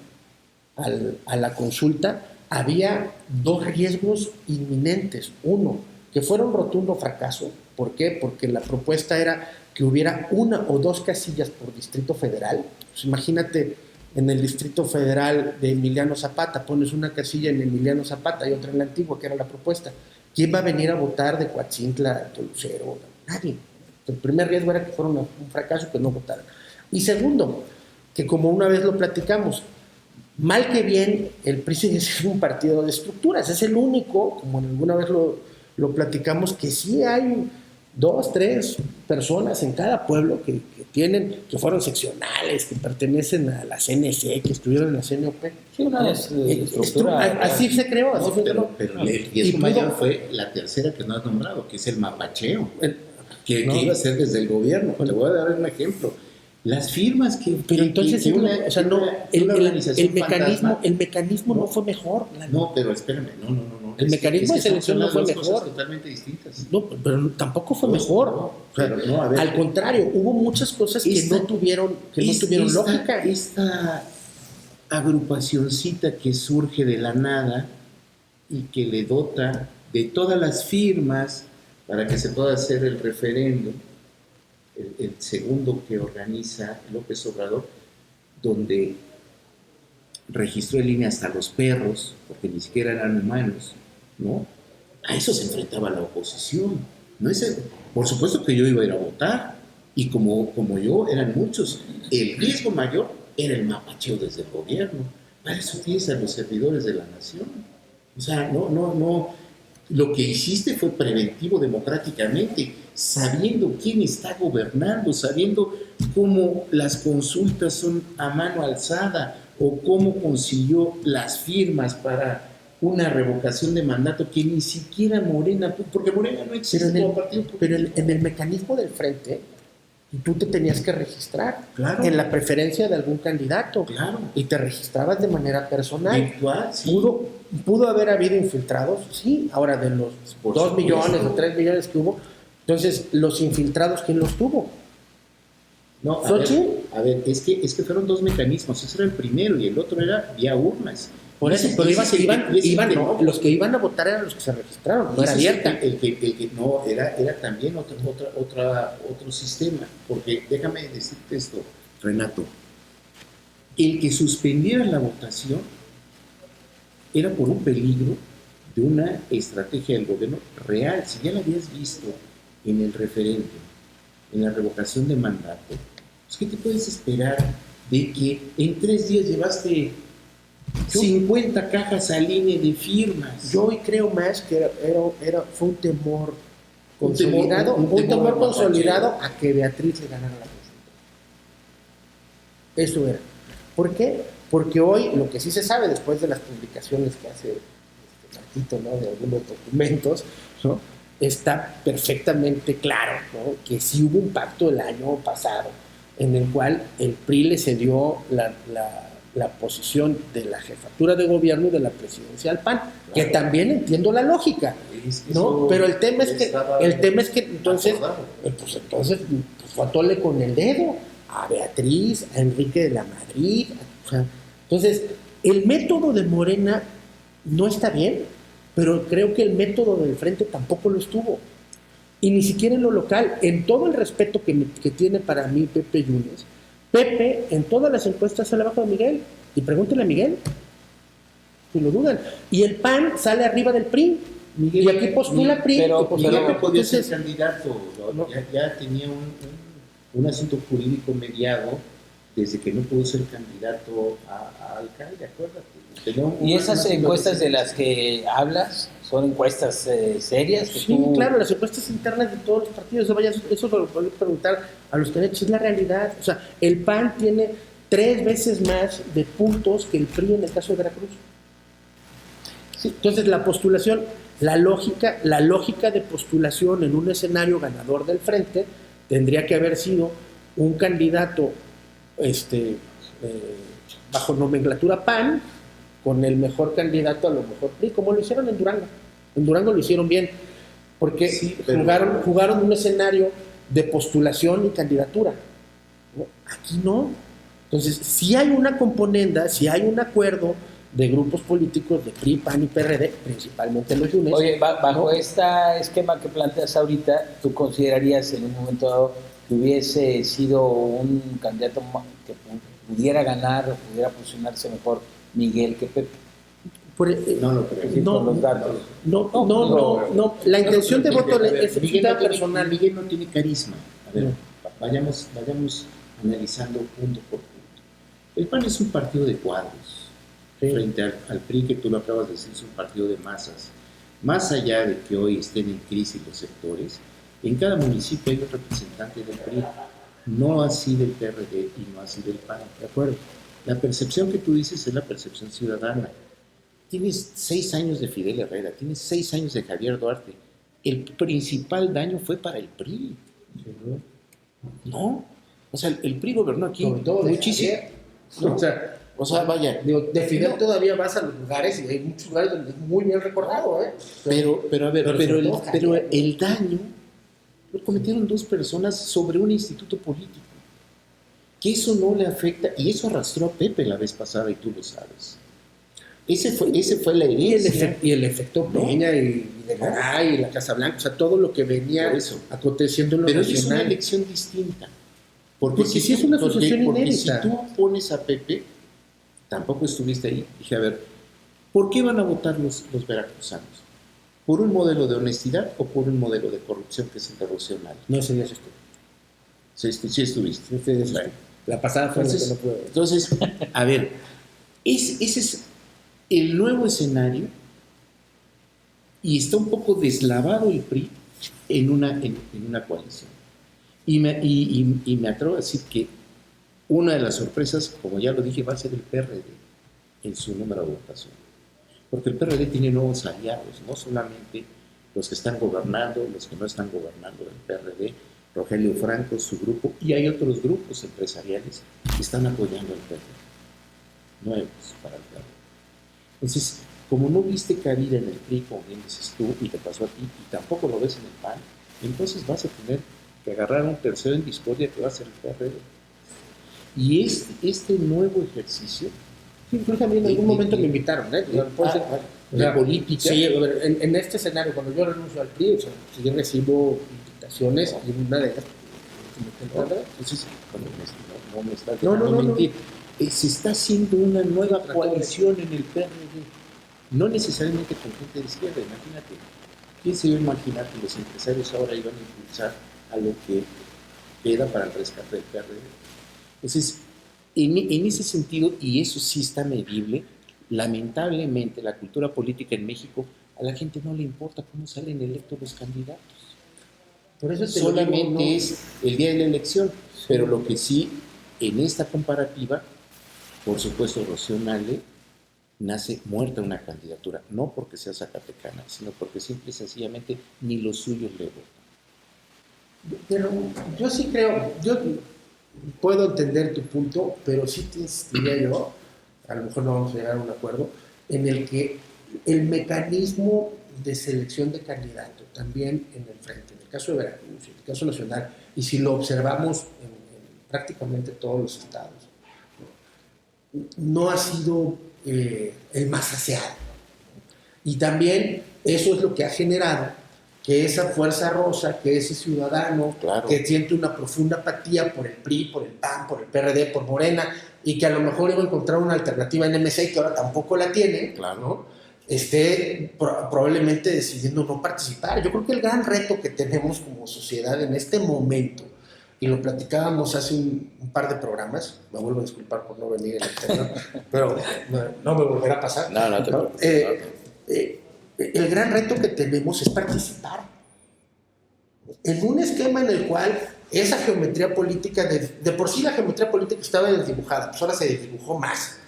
Speaker 3: a la consulta, había dos riesgos inminentes. Uno, que fuera un rotundo fracaso. ¿Por qué? Porque la propuesta era que hubiera 1 o 2 casillas por distrito federal. Pues imagínate, en el Distrito Federal de Emiliano Zapata, pones una casilla en Emiliano Zapata y otra en la Antigua, que era la propuesta. ¿Quién va a venir a votar de Coatzintla, Tolucero? Nadie. El primer riesgo era que fuera un fracaso, que no votaran. Y segundo, que como una vez lo platicamos, mal que bien, el PRI sigue siendo un partido de estructuras. Es el único, como alguna vez lo lo platicamos, que sí hay 2, 3 personas en cada pueblo que fueron seccionales, que pertenecen a la CNC, que estuvieron en la CNOP.
Speaker 1: Sí, una estructura.
Speaker 3: Así se creó, así fue.
Speaker 2: Pero el riesgo mayor fue la tercera que no has nombrado, que es el mapacheo, que iba a ser desde el gobierno. Te voy a dar un ejemplo. Las firmas que...
Speaker 3: Pero entonces, el mecanismo
Speaker 2: no
Speaker 3: fue mejor.
Speaker 2: No, pero espérame, no.
Speaker 3: El mecanismo de selección no fue mejor.
Speaker 2: Cosas totalmente distintas.
Speaker 3: No, pero tampoco fue mejor.
Speaker 2: No, pero no, a ver,
Speaker 3: al contrario, hubo muchas cosas que no tuvieron lógica.
Speaker 2: Esta agrupacioncita que surge de la nada y que le dota de todas las firmas para que se pueda hacer el referéndum, el segundo que organiza López Obrador, donde registró en línea hasta los perros, porque ni siquiera eran humanos, ¿no? A eso se enfrentaba la oposición. ¿No? Por supuesto que yo iba a ir a votar, y como yo eran muchos. El riesgo mayor era el mapacheo desde el gobierno. Para eso tienes a los servidores de la nación. O sea, no. Lo que hiciste fue preventivo democráticamente, sabiendo quién está gobernando, sabiendo cómo las consultas son a mano alzada o cómo consiguió las firmas para una revocación de mandato que ni siquiera Morena, porque Morena no existe como partido político.
Speaker 3: Pero en el mecanismo del frente, tú te tenías que registrar en la preferencia de algún candidato.
Speaker 2: Claro.
Speaker 3: Y te registrabas de manera personal.
Speaker 2: Virtual, sí.
Speaker 3: Pudo haber habido infiltrados, sí. Ahora, de los 2 millones o 3 millones que hubo, entonces, los infiltrados, ¿quién los tuvo?
Speaker 2: No, a ver, es que fueron 2 mecanismos. Ese era el primero y el otro era vía urnas.
Speaker 3: Por eso, pero los que iban a votar eran los que se registraron, no era abierta.
Speaker 2: No, era también otro sistema, porque déjame decirte esto, Renato, el que suspendiera la votación era por un peligro de una estrategia del gobierno real. Si ya la habías visto en el referéndum, en la revocación de mandato, pues ¿qué te puedes esperar de que en 3 días llevaste 50 cajas al INE de firmas?
Speaker 3: Yo hoy creo más que fue un temor consolidado, un temor consolidado a que Beatriz le ganara la presidencia. Eso era. ¿Por qué? Porque hoy lo que sí se sabe después de las publicaciones que hace Martito, ¿no?, de algunos documentos, ¿no?, está perfectamente claro, ¿no?, que sí hubo un pacto el año pasado en el cual el PRI le cedió la posición de la jefatura de gobierno y de la presidencia al PAN, claro, que también entiendo la lógica, ¿no? Pero el tema es que entonces fue a tole con el dedo a Beatriz, a Enrique de la Madrid, o sea, entonces el método de Morena no está bien, pero creo que el método del frente tampoco lo estuvo, y ni siquiera en lo local. En todo el respeto que tiene para mí Pepe Yunes, Pepe en todas las encuestas sale abajo de Miguel, y pregúntenle a Miguel si lo dudan, y el PAN sale arriba del PRI, Miguel, y aquí postula PRI,
Speaker 2: pero no podía ser candidato, ¿no? Ya tenía un asunto jurídico mediado desde que no pudo ser candidato a alcalde, acuérdate.
Speaker 1: ¿Y esas encuestas de las que hablas son encuestas serias?
Speaker 3: Sí, claro, las encuestas internas de todos los partidos. Eso lo puedo preguntar a los candidatos, es la realidad. O sea, el PAN tiene 3 veces más de puntos que el PRI en el caso de Veracruz. Sí, entonces la postulación, la lógica de postulación en un escenario ganador del frente tendría que haber sido un candidato bajo nomenclatura PAN, con el mejor candidato a lo mejor PRI, como lo hicieron en Durango. En Durango lo hicieron bien, porque sí, jugaron un escenario de postulación y candidatura, ¿no? Aquí no. Entonces, si hay una componenda, si hay un acuerdo de grupos políticos de PRI, PAN y PRD, principalmente los Yunes.
Speaker 1: Oye, bajo este esquema que planteas ahorita, ¿tú considerarías en un momento dado que hubiese sido un candidato que pudiera ganar o pudiera posicionarse mejor Miguel que Pepe?
Speaker 2: No lo creo.
Speaker 3: No. La intención de voto es personal.
Speaker 2: Miguel no tiene carisma. A ver, vayamos analizando punto por punto. El PAN es un partido de cuadros, frente al PRI, que tú lo acabas de decir, es un partido de masas. más allá de que hoy estén en crisis los sectores, en cada municipio hay un representante del PRI, no así del PRD y no así del PAN, ¿de acuerdo? La percepción que tú dices es la percepción ciudadana. Tienes 6 años de Fidel Herrera, tienes 6 años de Javier Duarte. El principal daño fue para el PRI. No, o sea, el PRI gobernó aquí
Speaker 3: Sobre todo
Speaker 2: muchísimo.
Speaker 3: ¿no?
Speaker 2: O sea, vaya.
Speaker 3: Digo, de Fidel todavía vas a los lugares y hay muchos lugares donde es muy bien recordado, ¿eh?
Speaker 2: Pero a ver, pero
Speaker 3: Javier,
Speaker 2: el daño lo cometieron 2 personas sobre un instituto político. Que eso no le afecta, y eso arrastró a Pepe la vez pasada, y tú lo sabes. Ese fue la herencia.
Speaker 3: y el efecto
Speaker 2: ¿no?
Speaker 3: Peña y de Garay y la Casa Blanca, o sea, todo lo que venía
Speaker 2: Por eso.
Speaker 3: aconteciendo en lo
Speaker 2: Pero eso es
Speaker 3: nacional.
Speaker 2: una elección distinta.
Speaker 3: Porque sí es una asociación
Speaker 2: porque si
Speaker 3: inédita.
Speaker 2: tú pones a Pepe, tampoco estuviste ahí. Dije, a ver, ¿por qué van a votar los veracruzanos? ¿Por un modelo de honestidad o por un modelo de corrupción que es el de Rocío Nale?
Speaker 3: No sé, ya se estuvo.
Speaker 2: Sí estuviste. Bueno.
Speaker 3: La pasada fue
Speaker 2: Entonces,
Speaker 3: la que no pude.
Speaker 2: entonces, a ver, ese es el nuevo escenario y está un poco deslavado el PRI en una coalición. Y me atrevo a decir que una de las sorpresas, como ya lo dije, va a ser el PRD en su número de votación. Porque el PRD tiene nuevos aliados, no solamente los que están gobernando, los que no están gobernando el PRD, Rogelio Franco, su grupo, y hay otros grupos empresariales que están apoyando al PRD, nuevos para el PRD. Entonces, como no viste cabida en el PRI, como bien dices tú, y te pasó a ti, y tampoco lo ves en el PAN, entonces vas a tener que agarrar un tercero en discordia que va a ser el PRD. Y este nuevo ejercicio...
Speaker 3: Sí, incluso a mí en algún momento me invitaron, ¿eh?
Speaker 2: La política...
Speaker 3: Sí, en este escenario, cuando yo renuncio al PRI, o sea, sí recibo invitaciones y una de ellas...
Speaker 2: Entonces, no me estás dejando mentir. Se está haciendo una nueva coalición en el PRD. No necesariamente con gente de izquierda, imagínate. ¿Quién se iba a imaginar que los empresarios ahora iban a impulsar a lo que queda para el rescate del PRD? Entonces, en ese sentido, y eso sí está medible, lamentablemente la cultura política en México, a la gente no le importa cómo salen electos los candidatos.
Speaker 3: Por eso
Speaker 2: solamente es el día de la elección, pero lo que sí, en esta comparativa, por supuesto, Rocío Nale nace muerta una candidatura, no porque sea zacatecana, sino porque simple y sencillamente ni los suyos le votan.
Speaker 3: Pero yo sí creo, yo puedo entender tu punto, pero sí diría yo, a lo mejor no vamos a llegar a un acuerdo, en el que el mecanismo de selección de candidato también en el frente, en el caso de Veracruz, en el caso nacional, y si lo observamos en prácticamente todos los estados, no ha sido el más aseado. Y también eso es lo que ha generado que esa fuerza rosa, que ese ciudadano que siente una profunda apatía por el PRI, por el PAN, por el PRD, por Morena, y que a lo mejor iba a encontrar una alternativa en MC y que ahora tampoco la tiene, ¿no? Esté probablemente decidiendo no participar. Yo creo que el gran reto que tenemos como sociedad en este momento, y lo platicábamos hace un par de programas, me vuelvo a disculpar por no venir en el tema, pero no me volverá a pasar.
Speaker 2: No te preocupes.
Speaker 3: El gran reto que tenemos es participar en un esquema en el cual esa geometría política, de por sí la geometría política estaba desdibujada, pues ahora se desdibujó más,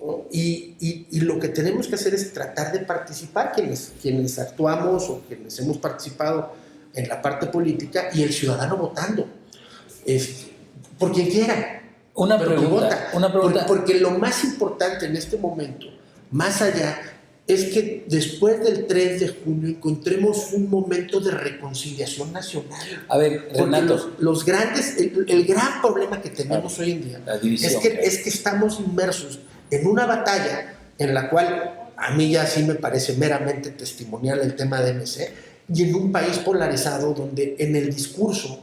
Speaker 3: ¿no? Y lo que tenemos que hacer es tratar de participar, quienes actuamos o quienes hemos participado en la parte política, y el ciudadano votando, por quien quiera.
Speaker 1: Una pregunta.
Speaker 3: Porque lo más importante en este momento, más allá, es que después del 3 de junio encontremos un momento de reconciliación nacional.
Speaker 1: A ver, Renato.
Speaker 3: Los grandes, el gran problema que tenemos hoy en día es que estamos inmersos en una batalla en la cual a mí ya sí me parece meramente testimonial el tema de MC, y en un país polarizado donde en el discurso,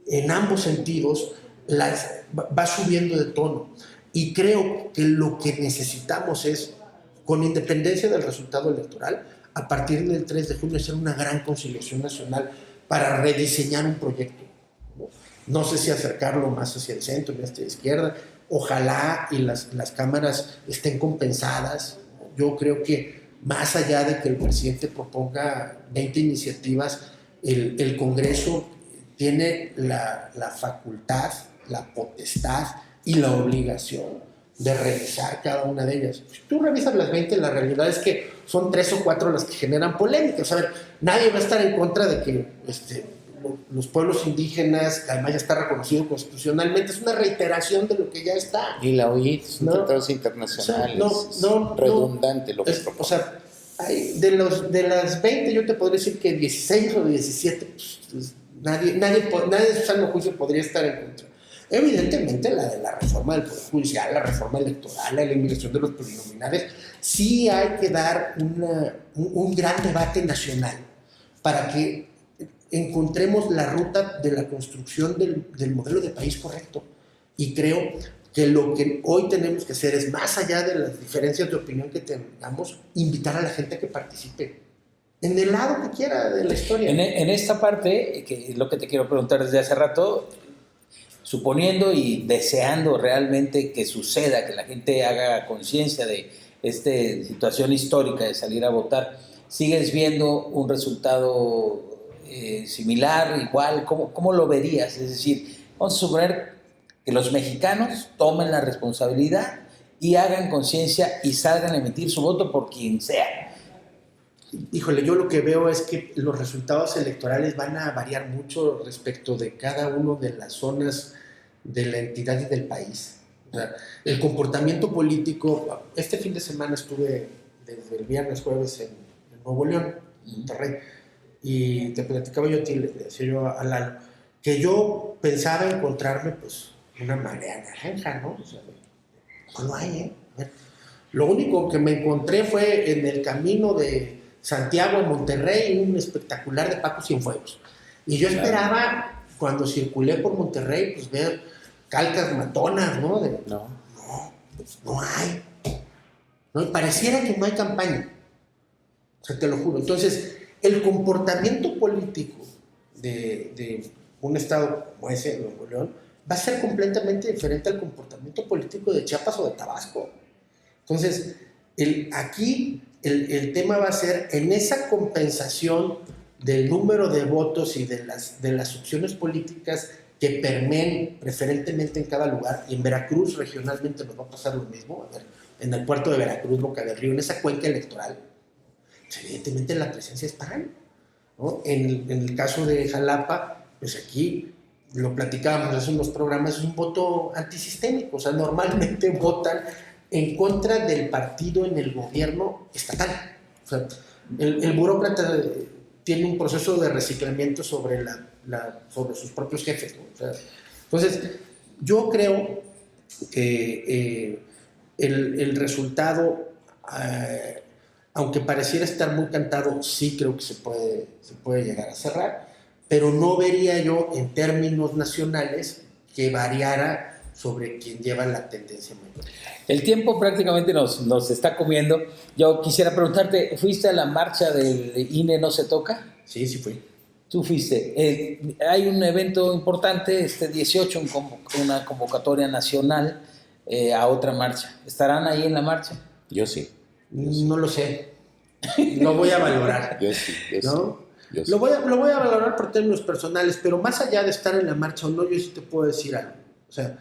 Speaker 3: en ambos sentidos, va subiendo de tono. Y creo que lo que necesitamos es, con independencia del resultado electoral, a partir del 3 de junio hacer una gran conciliación nacional para rediseñar un proyecto. No sé si acercarlo más hacia el centro, más hacia la izquierda. Ojalá y las cámaras estén compensadas. Yo creo que más allá de que el presidente proponga 20 iniciativas, el Congreso tiene la facultad, la potestad y la obligación de revisar cada una de ellas. Si tú revisas las 20, la realidad es que son 3 o 4 las que generan polémicas. A ver, nadie va a estar en contra de que los pueblos indígenas, que además ya está reconocido constitucionalmente, es una reiteración de lo que ya está.
Speaker 2: Y la OIT, son tratados internacionales, redundante lo que propone.
Speaker 3: O sea, de las 20 yo te podría decir que 16 o 17, pues, nadie de sano juicio podría estar en contra. Evidentemente la de la reforma del Poder Judicial, la reforma electoral, la eliminación de los plurinominales, sí hay que dar un gran debate nacional para que encontremos la ruta de la construcción del modelo de país correcto. Y creo que lo que hoy tenemos que hacer es, más allá de las diferencias de opinión que tengamos, invitar a la gente a que participe en el lado que quiera de la historia.
Speaker 1: En esta parte, que es lo que te quiero preguntar desde hace rato, suponiendo y deseando realmente que suceda, que la gente haga conciencia de esta situación histórica de salir a votar, ¿sigues viendo un resultado similar, igual? ¿Cómo lo verías? Es decir, vamos a suponer que los mexicanos tomen la responsabilidad y hagan conciencia y salgan a emitir su voto por quien sea.
Speaker 3: Híjole, yo lo que veo es que los resultados electorales van a variar mucho respecto de cada uno de las zonas de la entidad y del país. O sea, el comportamiento político, este fin de semana estuve desde el viernes, jueves en Nuevo León, en Monterrey, y te platicaba yo a ti, le decía yo a Lalo, que yo pensaba encontrarme pues una marea naranja, ¿no? O sea, no lo hay, Lo único que me encontré fue en el camino de Santiago a Monterrey, un espectacular de Paco Cienfuegos. Y yo esperaba, cuando circulé por Monterrey, pues ver calcas matonas, ¿no? No hay. No, pareciera que no hay campaña. O sea, te lo juro. Entonces, el comportamiento político de un estado como ese, Nuevo León, va a ser completamente diferente al comportamiento político de Chiapas o de Tabasco. Entonces, aquí el tema va a ser en esa compensación del número de votos y de las opciones políticas que permeen preferentemente en cada lugar. Y en Veracruz regionalmente nos va a pasar lo mismo. A ver, en el puerto de Veracruz, Boca del Río, en esa cuenca electoral, pues evidentemente la presencia es PAN, ¿no? En el caso de Jalapa, pues aquí lo platicábamos hace unos programas, es un voto antisistémico. O sea, normalmente votan en contra del partido en el gobierno estatal. O sea, el burócrata tiene un proceso de reciclamiento sobre sus propios jefes, ¿no? O sea, entonces, yo creo que el resultado, aunque pareciera estar muy cantado, sí creo que se puede llegar a cerrar, pero no vería yo en términos nacionales que variara sobre quien lleva la tendencia mayor.
Speaker 1: El tiempo prácticamente nos está comiendo. Yo quisiera preguntarte, ¿fuiste a la marcha del INE No Se Toca?
Speaker 3: Sí fui.
Speaker 1: Tú fuiste. Hay un evento importante, 18, una convocatoria nacional a otra marcha. ¿Estarán ahí en la marcha?
Speaker 2: Yo sí.
Speaker 3: No lo sé. Lo voy a valorar.
Speaker 2: Yo sí.
Speaker 3: Lo voy a valorar por términos personales, pero más allá de estar en la marcha o no, yo sí te puedo decir algo. O sea,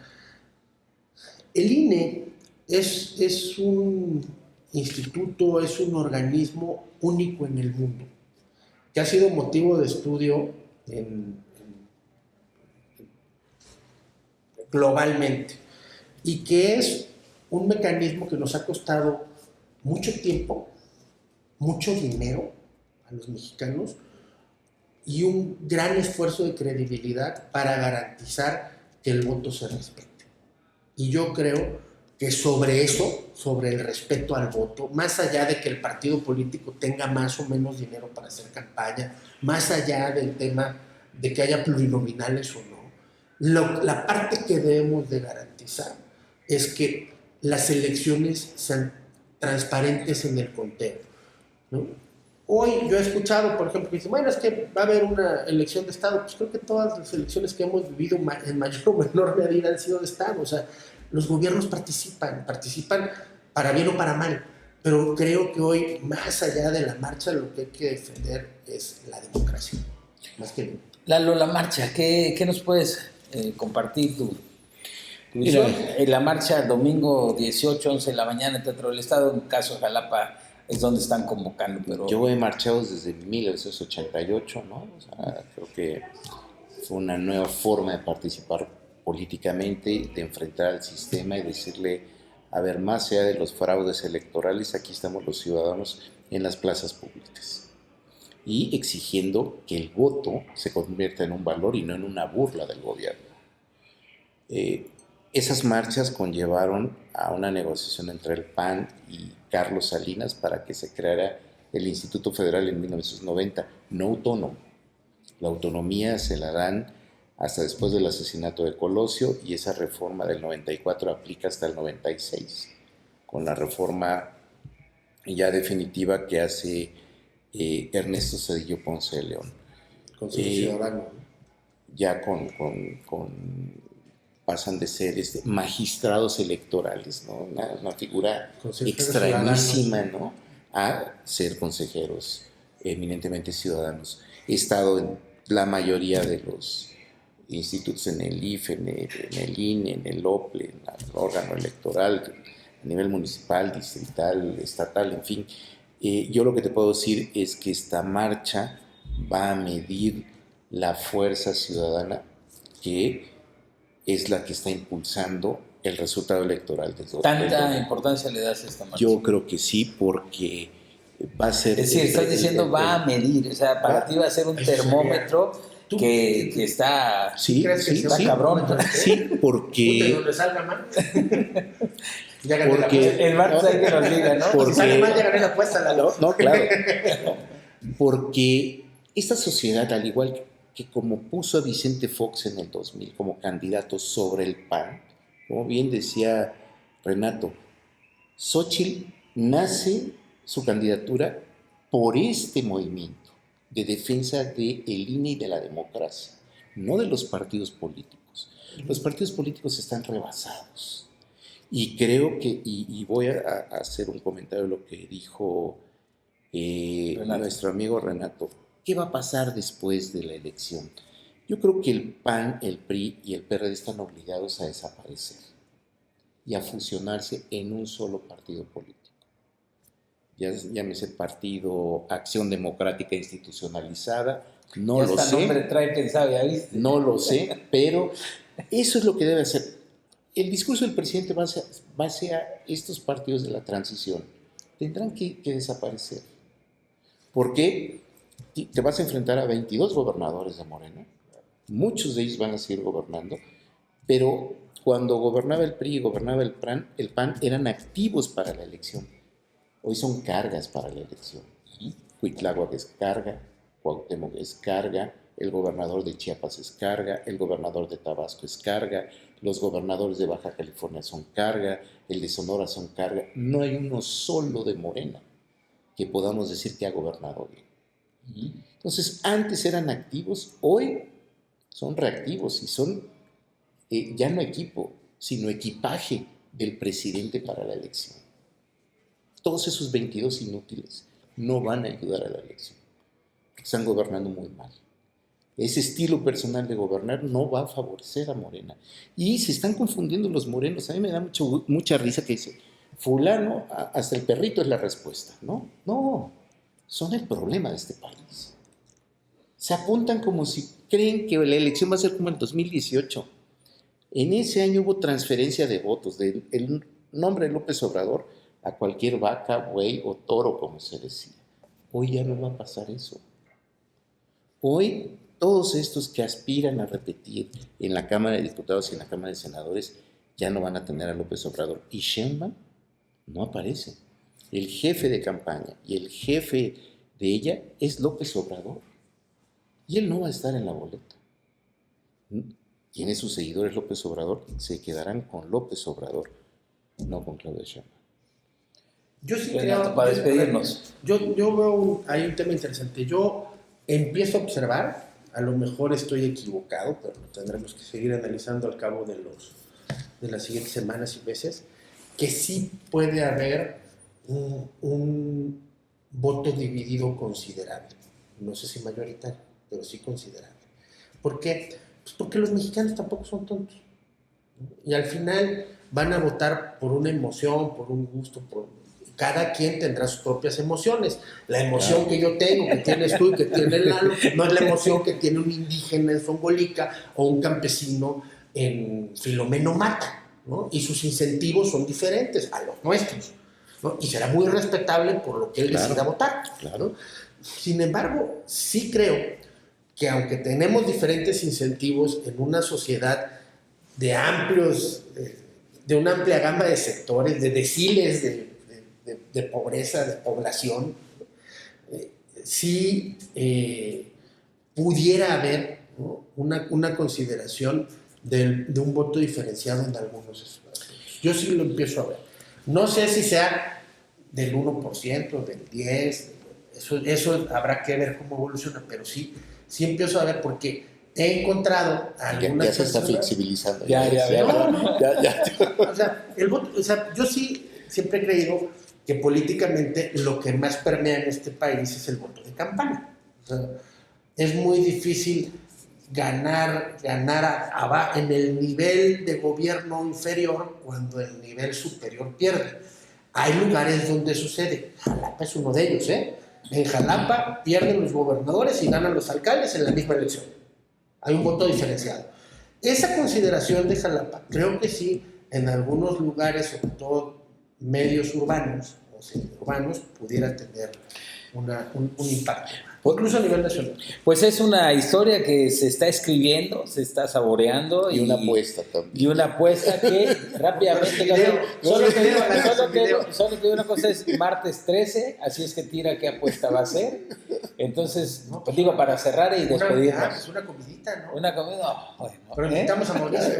Speaker 3: el INE es un instituto, es un organismo único en el mundo, que ha sido motivo de estudio globalmente, y que es un mecanismo que nos ha costado mucho tiempo, mucho dinero a los mexicanos y un gran esfuerzo de credibilidad para garantizar que el voto se respete. Y yo creo que sobre eso, sobre el respeto al voto, más allá de que el partido político tenga más o menos dinero para hacer campaña, más allá del tema de que haya plurinominales o no, la parte que debemos de garantizar es que las elecciones sean transparentes en el conteo, ¿no? Hoy yo he escuchado, por ejemplo, que dicen, bueno, es que va a haber una elección de Estado. Pues creo que todas las elecciones que hemos vivido en mayor o menor medida han sido de Estado. O sea, los gobiernos participan para bien o para mal, pero creo que hoy, más allá de la marcha, lo que hay que defender es la democracia. Más que...
Speaker 1: Lalo, la marcha, ¿qué nos puedes compartir tu visión? La marcha domingo 18, 11 de la mañana en Teatro del Estado, en caso de Jalapa es donde están convocando. Pero
Speaker 2: yo he marchado desde 1988, ¿no? O sea, creo que fue una nueva forma de participar políticamente, de enfrentar al sistema y decirle, a ver, más allá de los fraudes electorales, aquí estamos los ciudadanos en las plazas públicas y exigiendo que el voto se convierta en un valor y no en una burla del gobierno. Esas marchas conllevaron a una negociación entre el PAN y Carlos Salinas para que se creara el Instituto Federal en 1990, no autónomo. La autonomía se la dan hasta después del asesinato de Colosio y esa reforma del 94 aplica hasta el 96, con la reforma ya definitiva que hace Ernesto Zedillo Ponce de León.
Speaker 3: Ciudadano.
Speaker 2: Ya pasan de ser magistrados electorales, ¿no? Una figura extrañísima, ¿no? A ser consejeros eminentemente ciudadanos. He estado en la mayoría de los institutos, en el IFE, en el INE, en el OPLE, en el órgano electoral, a nivel municipal, distrital, estatal, en fin. Yo lo que te puedo decir es que esta marcha va a medir la fuerza ciudadana que es la que está impulsando el resultado electoral del gobierno.
Speaker 1: ¿Tanta importancia le das a esta marcha?
Speaker 2: Yo creo que sí, porque va a ser...
Speaker 1: Es decir, estás diciendo va a medir, o sea, para ti va a ser un termómetro que está...
Speaker 2: Sí,
Speaker 1: está cabrón.
Speaker 2: Sí, porque...
Speaker 3: ¿Dónde salga mal?
Speaker 2: Porque
Speaker 1: el martes hay que nos diga, ¿no?
Speaker 2: Porque,
Speaker 3: si sale mal, ya gané la apuesta.
Speaker 2: No, claro. Porque esta sociedad, al igual que como puso a Vicente Fox en el 2000 como candidato sobre el PAN, como bien decía Renato, Xóchitl nace su candidatura por este movimiento de defensa del INE y de la democracia, no de los partidos políticos. Los partidos políticos están rebasados. Y creo que, y voy a hacer un comentario de lo que dijo nuestro amigo Renato, ¿qué va a pasar después de la elección? Yo creo que el PAN, el PRI y el PRD están obligados a desaparecer y a fusionarse en un solo partido político. Llámese Partido Acción Democrática Institucionalizada, no lo sé.
Speaker 1: Nombre trae pensado, ¿ya viste?
Speaker 2: No lo sé, pero eso es lo que debe hacer. El discurso del presidente base a estos partidos de la transición tendrán que desaparecer. ¿Por qué? Te vas a enfrentar a 22 gobernadores de Morena, muchos de ellos van a seguir gobernando, pero cuando gobernaba el PRI y gobernaba el PAN eran activos para la elección. Hoy son cargas para la elección. Cuitláhuac es carga, Cuauhtémoc es carga, el gobernador de Chiapas es carga, el gobernador de Tabasco es carga, los gobernadores de Baja California son carga, el de Sonora son carga. No hay uno solo de Morena que podamos decir que ha gobernado bien. Entonces, antes eran activos, hoy son reactivos y son ya no equipo, sino equipaje del presidente para la elección. Todos esos 22 inútiles no van a ayudar a la elección. Están gobernando muy mal. Ese estilo personal de gobernar no va a favorecer a Morena. Y se están confundiendo los morenos. A mí me da mucha risa que dice, fulano, hasta el perrito es la respuesta. No, son el problema de este país. Se apuntan como si creen que la elección va a ser como el 2018. En ese año hubo transferencia de votos del nombre de López Obrador a cualquier vaca, buey o toro, como se decía. Hoy ya no va a pasar eso. Hoy todos estos que aspiran a repetir en la Cámara de Diputados y en la Cámara de Senadores ya no van a tener a López Obrador. Y Sheinbaum no aparece. El jefe de campaña y el jefe de ella es López Obrador. Y él no va a estar en la boleta. Tiene sus seguidores López Obrador, se quedarán con López Obrador, no con Claudia Sheinbaum.
Speaker 3: Yo sí
Speaker 1: creo, para despedirnos.
Speaker 3: Yo veo hay un tema interesante. Yo empiezo a observar, a lo mejor estoy equivocado, pero tendremos que seguir analizando al cabo de las siguientes semanas y meses, que sí puede haber un voto dividido considerable. No sé si mayoritario, pero sí considerable. ¿Por qué? Pues porque los mexicanos tampoco son tontos. Y al final van a votar por una emoción, por un gusto, cada quien tendrá sus propias emociones. La emoción que yo tengo, que tienes tú y que tiene Lalo, no es la emoción que tiene un indígena en Zongolica o un campesino en Filomeno Mata, ¿no? Y sus incentivos son diferentes a los nuestros, ¿no? Y será muy respetable por lo que él decida votar.
Speaker 2: Claro.
Speaker 3: Sin embargo, sí creo que aunque tenemos diferentes incentivos en una sociedad de de una amplia gama de sectores, de deciles de pobreza, de población, sí pudiera haber, ¿no?, una consideración de un voto diferenciado en algunos espacios. Yo sí lo empiezo a ver. No sé si sea del 1%, del 10%, eso habrá que ver cómo evoluciona, pero sí empiezo a ver porque he encontrado algunas
Speaker 4: ya se está
Speaker 3: personas.
Speaker 4: flexibilizando.
Speaker 1: Ya.
Speaker 3: O sea, el voto, o sea, yo sí siempre he creído que políticamente lo que más permea en este país es el voto de campaña. O sea, es muy difícil ganar en el nivel de gobierno inferior cuando el nivel superior pierde. Hay lugares donde sucede. Jalapa es uno de ellos, ¿eh? En Jalapa pierden los gobernadores y ganan los alcaldes en la misma elección. Hay un voto diferenciado. Esa consideración de Jalapa, creo que sí, en algunos lugares, sobre todo medios urbanos o semiurbanos, pudiera tener un impacto, incluso a nivel nacional.
Speaker 1: Pues es una historia que se está escribiendo, se está saboreando.
Speaker 4: Y una apuesta también.
Speaker 1: Y una apuesta que rápidamente... Solo que una cosa es martes 13, así es que tira qué apuesta va a ser. Entonces, no, pues digo, para cerrar y despedirnos.
Speaker 3: Es una comidita, ¿no?
Speaker 1: Una comida, bueno.
Speaker 3: Pero invitamos a Mauricio.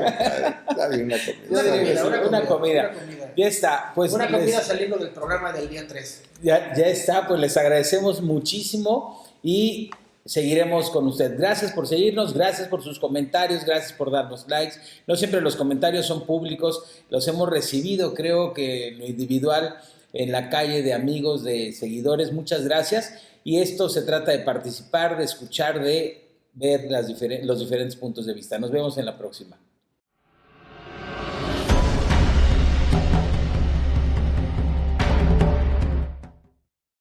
Speaker 1: Una comida. Ya está. Pues
Speaker 3: una comida saliendo del programa del día 3.
Speaker 1: Ya está, pues les agradecemos muchísimo y seguiremos con usted. Gracias por seguirnos, gracias por sus comentarios, gracias por darnos likes. No siempre los comentarios son públicos, los hemos recibido, creo que en lo individual, en la calle, de amigos, de seguidores. Muchas gracias. Y esto se trata de participar, de escuchar, de ver los diferentes puntos de vista. Nos vemos en la próxima.